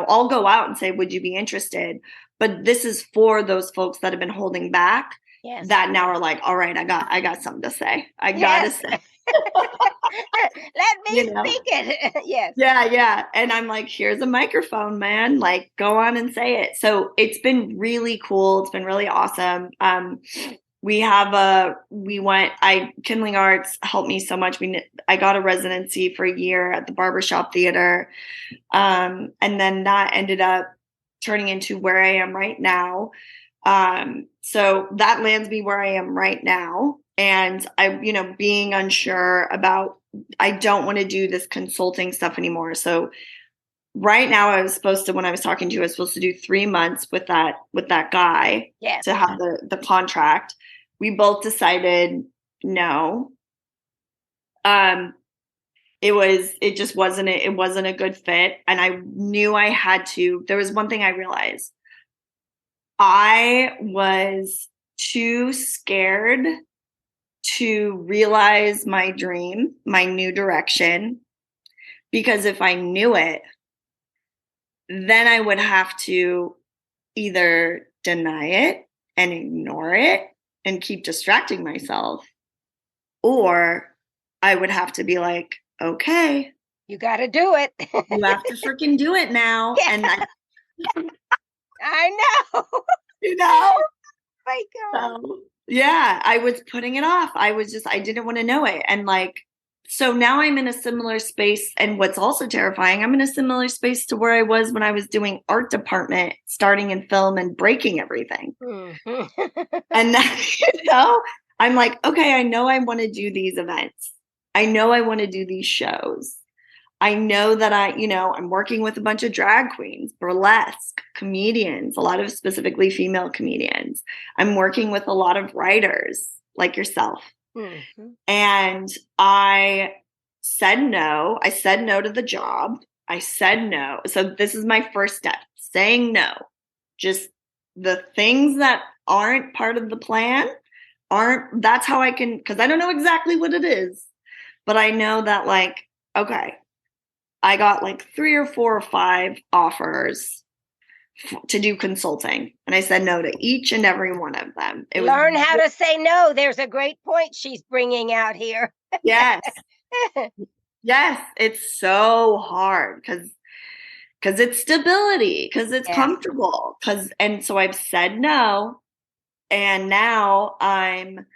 I'll go out and say, would you be interested? But this is for those folks that have been holding back Yes. that now are like, all right, I got something to say. I gotta Yes. say. Let me speak it. Yes. Yeah, yeah. And I'm like, here's a microphone, man. Like, go on and say it. So it's been really cool. It's been really awesome. Kindling Arts helped me so much. I got a residency for a year at the Barbershop Theater. And then that ended up turning into where I am right now. So that lands me where I am right now. And being unsure about, I don't want to do this consulting stuff anymore. So right now when I was talking to you, I was supposed to do 3 months with that guy. Yes. To have the contract. We both decided no. It just wasn't a good fit. And I knew I had to. There was one thing I realized. I was too scared to realize my dream, my new direction, because if I knew it, then I would have to either deny it and ignore it and keep distracting myself, or I would have to be like, okay, you got to do it. you have to freaking do it now. Yeah. And I know. you know, My God. so yeah, I was putting it off. I didn't want to know it. And like, so now I'm in a similar space. And what's also terrifying, I'm in a similar space to where I was when I was doing art department, starting in film and breaking everything. Mm-hmm. And now, I'm like, okay, I know I want to do these events. I know I want to do these shows. I know that I'm working with a bunch of drag queens, burlesque, comedians, a lot of specifically female comedians. I'm working with a lot of writers like yourself. Mm-hmm. And I said no. I said no to the job. I said no. So this is my first step, saying no. Just the things that aren't part of the plan that's how I can, because I don't know exactly what it is, but I know that like, okay, I got like 3 or 4 or 5 offers to do consulting. And I said no to each and every one of them. Learn how to say no. There's a great point she's bringing out here. Yes. Yes. It's so hard because it's stability, because it's comfortable. And so I've said no. And now I'm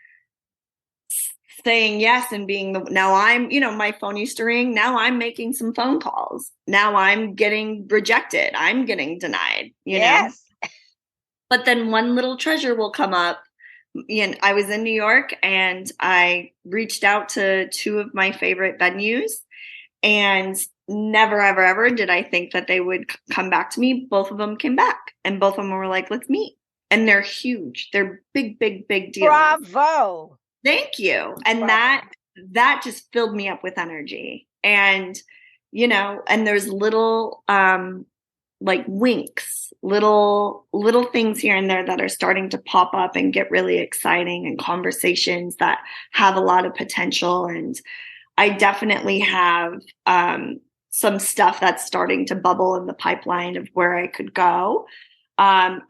saying yes and being now I'm, my phone used to ring. Now I'm making some phone calls. Now I'm getting rejected. I'm getting denied, you know? But then one little treasure will come up. I was in New York and I reached out to 2 of my favorite venues, and never, ever, ever did I think that they would come back to me. Both of them came back and both of them were like, let's meet. And they're huge. They're big, big, big deals. Bravo. Thank you. And that just filled me up with energy. And, and there's little, like winks, little things here and there that are starting to pop up and get really exciting, and conversations that have a lot of potential. And I definitely have, some stuff that's starting to bubble in the pipeline of where I could go. I've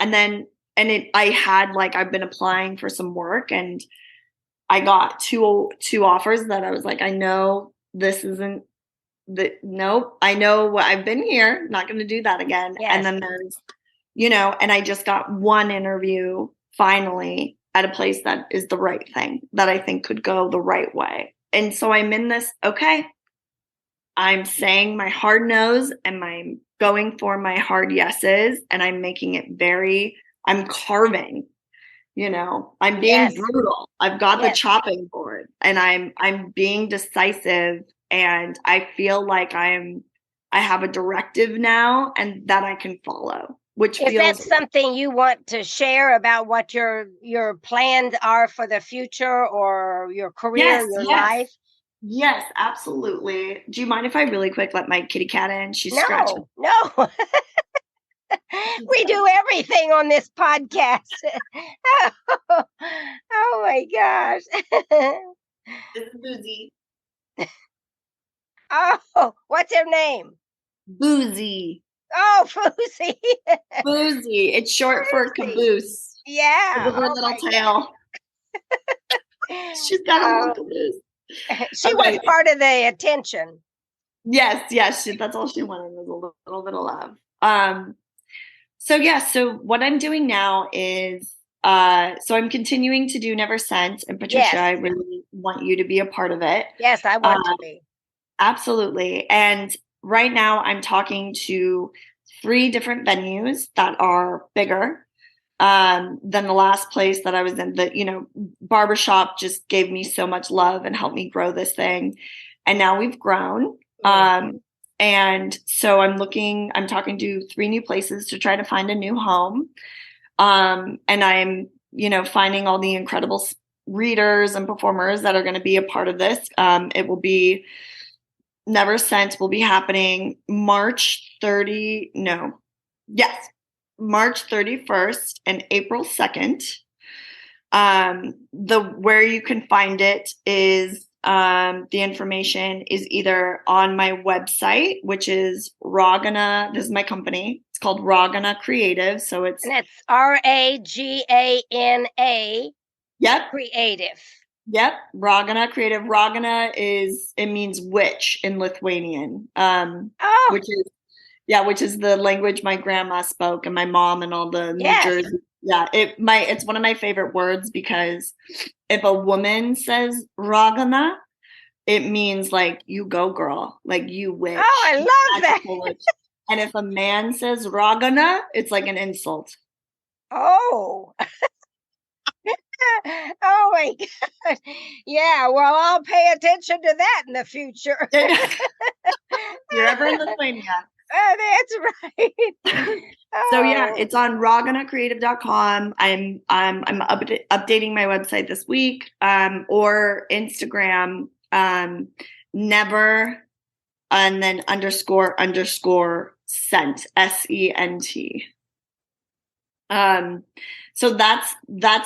been applying for some work, and I got two offers that I was like, I know this isn't nope. I know what I've been here, not going to do that again. Yes. And then there's, and I just got one interview finally at a place that is the right thing, that I think could go the right way. And so I'm in this, okay, I'm saying my hard no's and I'm going for my hard yeses, and I'm making it I'm carving. I'm being brutal. I've got the chopping board, and I'm being decisive, and I feel like I have a directive now, and that I can follow. Which is that something you want to share about what your plans are for the future, or your career, your life? Yes, absolutely. Do you mind if I really quick let my kitty cat in? She's scratching. No. We do everything on this podcast. Oh my gosh. This is Boozy. Oh, what's her name? Boozy. Oh, Boozy. Boozy. It's short for caboose. Yeah. With her little tail. She's got a little caboose. She was part of the attention. Yes. That's all she wanted, was a little bit of love. So what I'm doing now is, so I'm continuing to do Never Sent, and Patricia, I really want you to be a part of it. Yes, I want to be. Absolutely. And right now I'm talking to 3 different venues that are bigger than the last place that I was in. The, barbershop just gave me so much love and helped me grow this thing. And now we've grown. And so I'm talking to 3 new places to try to find a new home. And I'm, finding all the incredible readers and performers that are going to be a part of this. It will be Never Sent will be happening March 31st and April 2nd. Where you can find it is, the information is either on my website, which is Ragana. This is my company. It's called Ragana Creative. So and that's Ragana. Yep. Creative. Yep, Ragana Creative. Ragana it means witch in Lithuanian, Oh, which is which is the language my grandma spoke and my mom and all the New yes. Jersey. Yeah, it's one of my favorite words because if a woman says Ragana, it means like you go girl, like you Oh, witch, I love that. magical witch. And if a man says Ragana, it's like an insult. Oh. Oh my God. Yeah, well, I'll pay attention to that in the future. You're ever in Lithuania. That's right. So yeah, Oh, it's on raganacreative.com. I'm updating my website this week, or Instagram, never and then __ scent SENT. So that's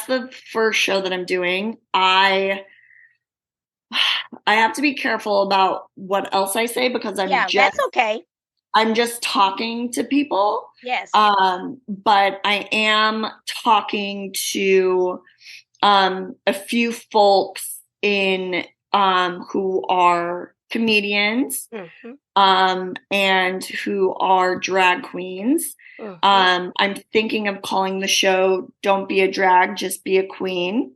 the first show that I'm doing. I have to be careful about what else I say because yeah, that's okay. I'm just talking to people. Yes. But I am talking to a few folks in who are comedians and who are drag queens. I'm thinking of calling the show "Don't Be a Drag, Just Be a Queen,"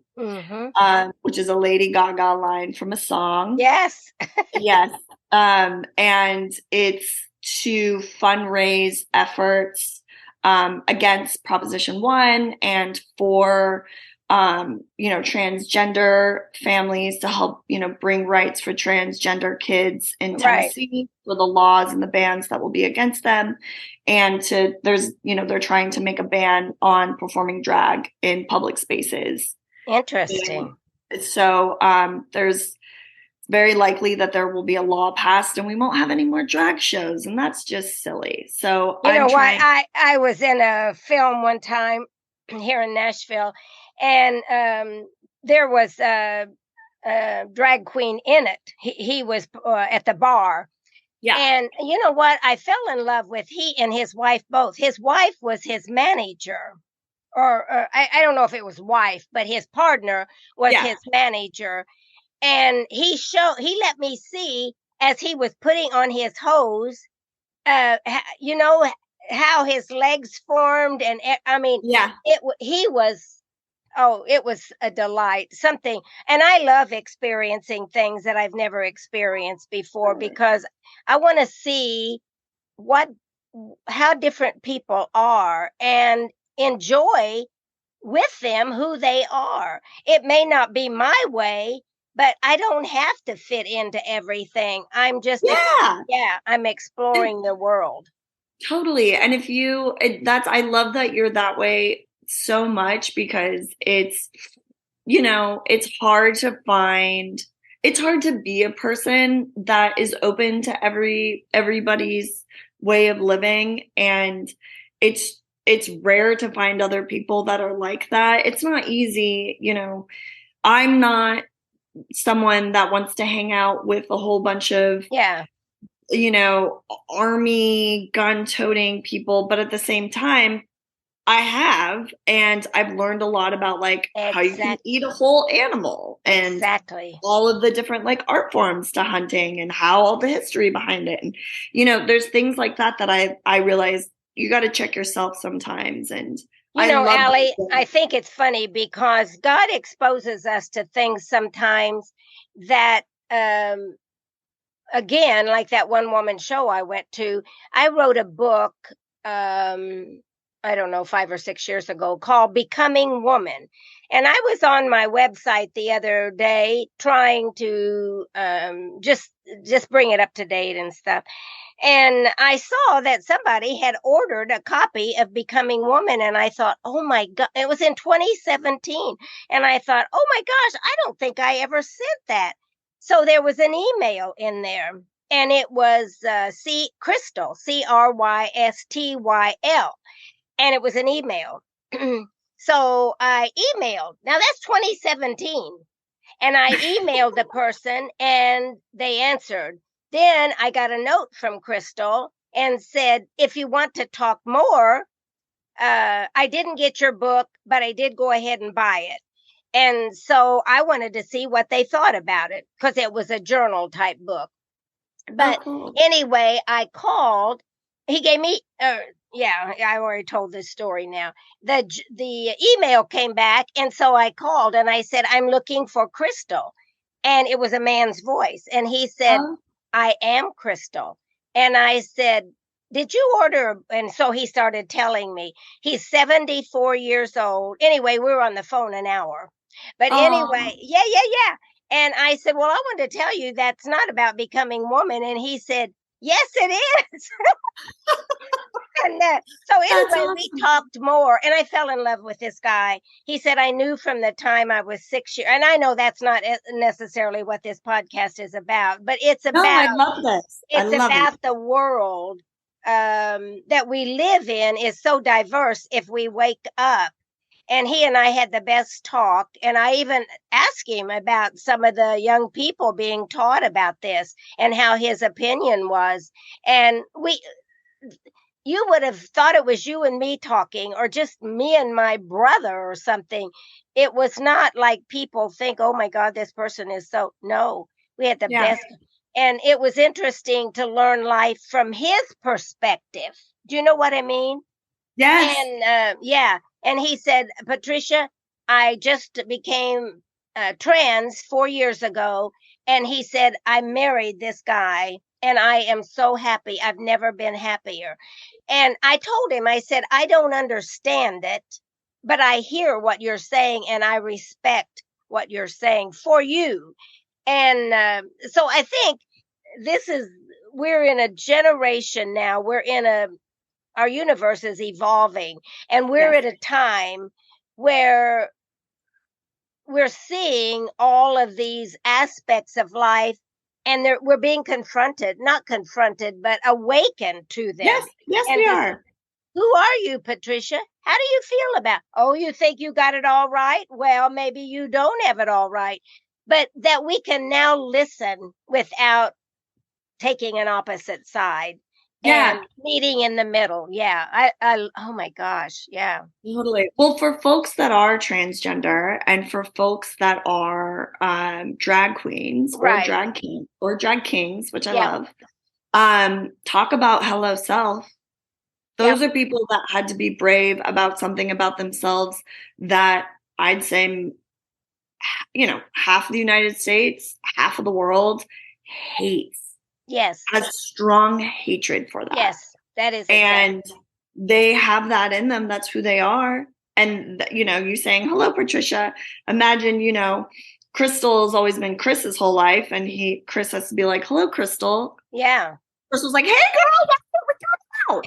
which is a Lady Gaga line from a song. Yes. Yes. And it's to fundraise efforts against Proposition 1 and for transgender families to help, bring rights for transgender kids in Tennessee, for the laws and the bans that will be against them. And they're trying to make a ban on performing drag in public spaces. Interesting. And so there's very likely that there will be a law passed and we won't have any more drag shows, and that's just silly. So I was in a film one time here in Nashville, and there was a drag queen in it. He was at the bar. Yeah. And you know what? I fell in love with he and his wife both. His wife was his manager. Or I don't know if it was wife, but his partner was his manager. And he let me see as he was putting on his hose, how his legs formed. And I mean, it was a delight, something. And I love experiencing things that I've never experienced before because I want to see how different people are and enjoy with them who they are. It may not be my way, but I don't have to fit into everything. I'm just I'm exploring the world. Totally. And I love that you're that way so much because it's hard to be a person that is open to everybody's way of living, and it's rare to find other people that are like that. It's not easy, I'm not someone that wants to hang out with a whole bunch of army gun-toting people, but at the same time and I've learned a lot about how you can eat a whole animal and all of the different art forms to hunting and how all the history behind it. And, there's things like that I realize you got to check yourself sometimes. And Alie, I think it's funny because God exposes us to things sometimes that, again, like that one woman show I went to, I wrote a book, I don't know, 5 or 6 years ago called Becoming Woman. And I was on my website the other day trying to just bring it up to date and stuff. And I saw that somebody had ordered a copy of Becoming Woman. And I thought, oh my God, it was in 2017. And I thought, oh my gosh, I don't think I ever sent that. So there was an email in there. And it was Crystal, CRYSTYL. And it was an email. So I emailed. Now that's 2017. And I emailed the person and they answered. Then I got a note from Crystal and said, if you want to talk more, I didn't get your book, but I did go ahead and buy it. And so I wanted to see what they thought about it because it was a journal type book. But cool. anyway, I called. He gave me, yeah, I already told this story now. The email came back, and so I called and I said, I'm looking for Crystal. And it was a man's voice. And he said, I am Crystal. And I said, did you order? And so he started telling me he's 74 years old. Anyway, we were on the phone an hour. But anyway, yeah. And I said, well, I want to tell you that's not about becoming woman. And he said, yes, it is. And so anyway, awesome. We talked more and I fell in love with this guy. He said, I knew from the time I was 6 years. And I know that's not necessarily what this podcast is about, but it's about, I love this. It's about the world that we live in is so diverse if we wake up. And he and I had the best talk. And I even asked him about some of the young people being taught about this and how his opinion was. And you would have thought it was you and me talking or just me and my brother or something. It was not like people think, oh my God, this person is so, no, we had the best. And it was interesting to learn life from his perspective. Do you know what I mean? Yes. And and he said, Patricia, I just became trans 4 years ago. And he said, I married this guy and I am so happy. I've never been happier. And I told him, I said, I don't understand it, but I hear what you're saying and I respect what you're saying for you. And so I think we're in a generation now, our universe is evolving and we're at a time where we're seeing all of these aspects of life and we're being not confronted, but awakened to them. Yes, we are. Who are you, Patricia? How do you feel about, you think you got it all right? Well, maybe you don't have it all right, but that we can now listen without taking an opposite side. And meeting in the middle. Yeah. Oh my gosh. Yeah. Totally. Well, for folks that are transgender and for folks that are drag queens or drag kings which I love, talk about Hello Self. Those are people that had to be brave about something about themselves that I'd say, half of the United States, half of the world hates. Yes. Has strong hatred for that. Yes, that is. And they have that in them. That's who they are. And, you saying, hello, Patricia. Imagine, Crystal has always been Chris his whole life. And Chris has to be like, hello, Crystal. Yeah. Crystal's like, hey, girl, that's what we're talking about.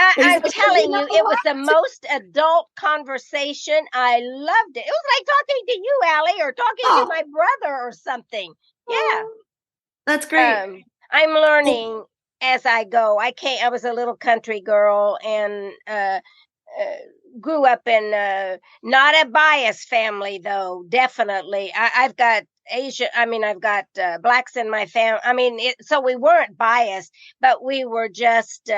I'm telling you, it was the most adult conversation. I loved it. It was like talking to you, Alie, or talking to my brother or something. Yeah. That's great. I'm learning as I go. I was a little country girl and grew up in not a biased family, though. Definitely. I've got I've got blacks in my family. So we weren't biased, but we were just,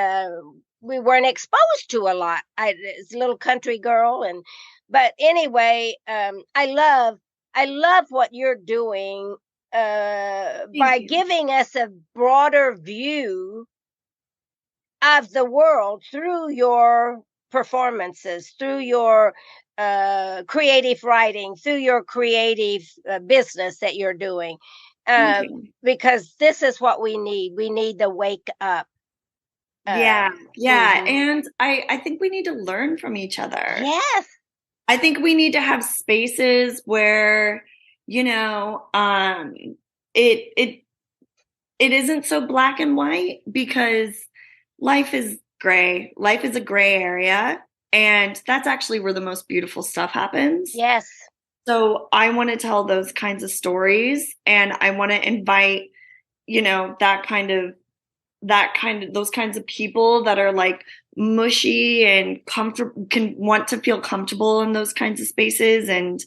we weren't exposed to a lot. It's a little country girl. But anyway, I love what you're doing by giving us a broader view of the world through your performances, through your creative writing, through your creative business that you're doing. Because this is what we need. We need to wake up. And I think we need to learn from each other. Yes. I think we need to have spaces where, it isn't so black and white, because life is gray. Life is a gray area. And that's actually where the most beautiful stuff happens. Yes. So I want to tell those kinds of stories, and I want to invite, those kinds of people that are like mushy and comfortable, can want to feel comfortable in those kinds of spaces, and,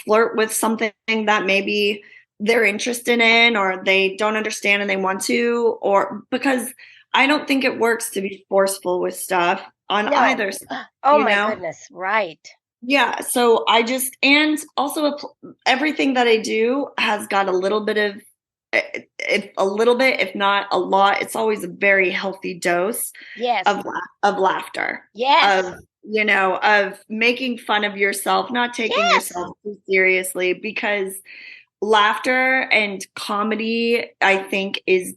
flirt with something that maybe they're interested in or they don't understand and they want to, or because I don't think it works to be forceful with stuff. on either side. Oh my goodness. Right. Yeah. So and also everything that I do has got a little bit of, if not a lot, it's always a very healthy dose of laughter. Yes. Of making fun of yourself, not taking yourself too seriously, because laughter and comedy, I think, is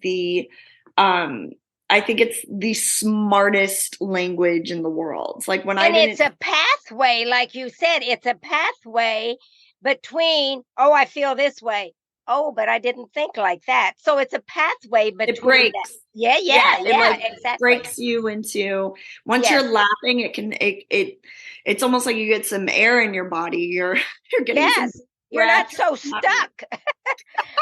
I think it's the smartest language in the world. Like it's a pathway, like you said, it's a pathway between, oh, I feel this way. Oh, but I didn't think like that. So it's a pathway between. It breaks. That. Yeah, exactly. Breaks you into, once you're laughing, it's almost like you get some air in your body. You're getting some you're not so stuck. Okay,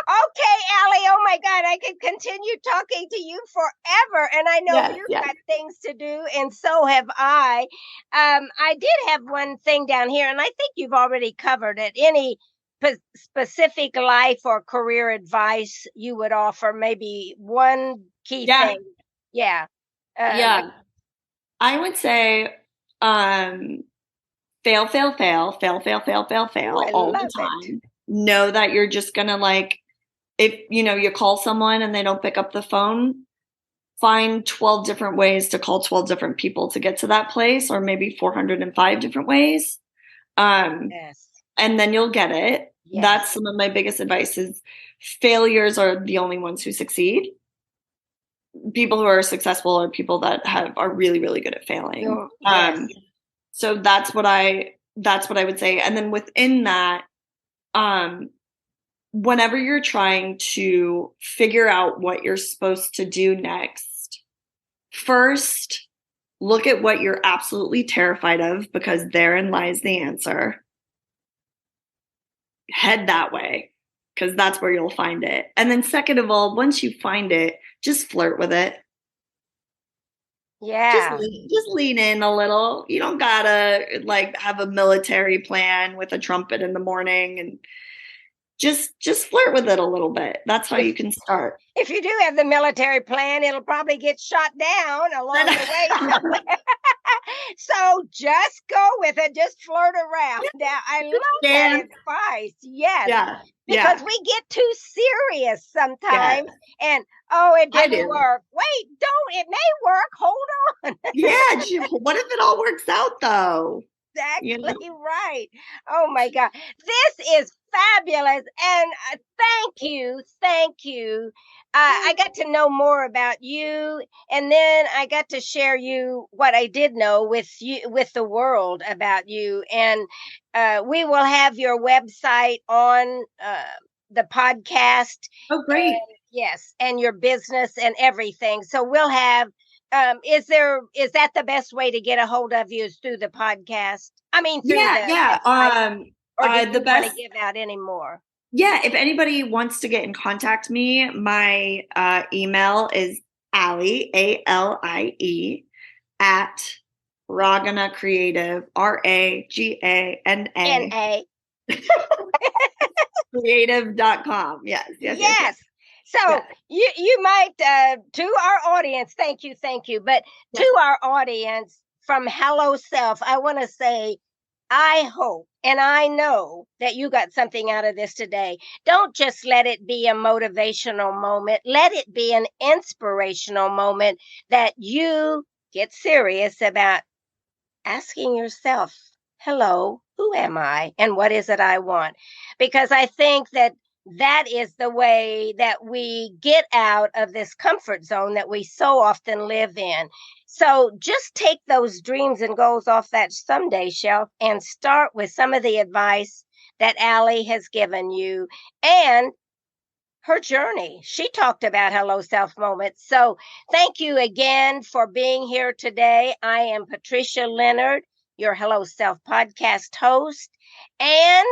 Alie, oh my God, I could continue talking to you forever. And I know you've got things to do, and so have I. I did have one thing down here, and I think you've already covered it. Any specific life or career advice you would offer? Maybe one key thing. Yeah. I would say fail all the time. Know that you're just gonna, if you call someone and they don't pick up the phone, find 12 different ways to call 12 different people to get to that place, or maybe 405 different ways. And then you'll get it. Yes. That's some of my biggest advice. Is failures are the only ones who succeed. People who are successful are people that are really, really good at failing. So that's what I would say. And then within that, whenever you're trying to figure out what you're supposed to do next, first look at what you're absolutely terrified of, because therein lies the answer. Head that way, because that's where you'll find it. And then second of all, once you find it, just flirt with it. Yeah. Just lean in a little. You don't gotta have a military plan with a trumpet in the morning, and just flirt with it a little bit. That's how you can start. If you do have the military plan, it'll probably get shot down along the way. So just go with it. Just flirt around. Now, I love that advice. Yes. Yeah. Because we get too serious sometimes. And, it didn't work. Wait, it may work. Hold on. What if it all works out, though? Exactly right. Oh, my God. This is fabulous. And thank you. I got to know more about you, and then I got to share what I did know with the world about you. And we will have your website on the podcast. Oh, great. And your business and everything. So we'll have, is that the best way to get a hold of you, is through the podcast? I mean, through the or do you want to give out any more? Yeah, if anybody wants to get in contact with me, my email is Alie, ALIE, at Ragana Creative, RAGANA creative.com. Yes. So you might, to our audience, thank you. But to our audience from Hello Self, I want to say, I hope and I know that you got something out of this today. Don't just let it be a motivational moment. Let it be an inspirational moment that you get serious about asking yourself, hello, who am I? And what is it I want? Because I think that is the way that we get out of this comfort zone that we so often live in. So just take those dreams and goals off that someday shelf and start with some of the advice that Alie has given you and her journey. She talked about Hello Self moments. So thank you again for being here today. I am Patricia Leonard, your Hello Self podcast host. And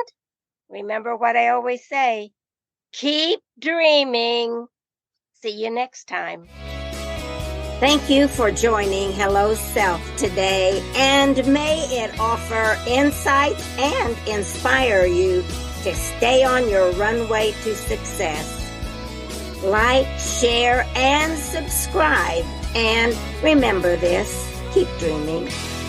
remember what I always say, keep dreaming. See you next time. Thank you for joining Hello Self today, and may it offer insights and inspire you to stay on your runway to success. Like, share, and subscribe. And remember this, keep dreaming.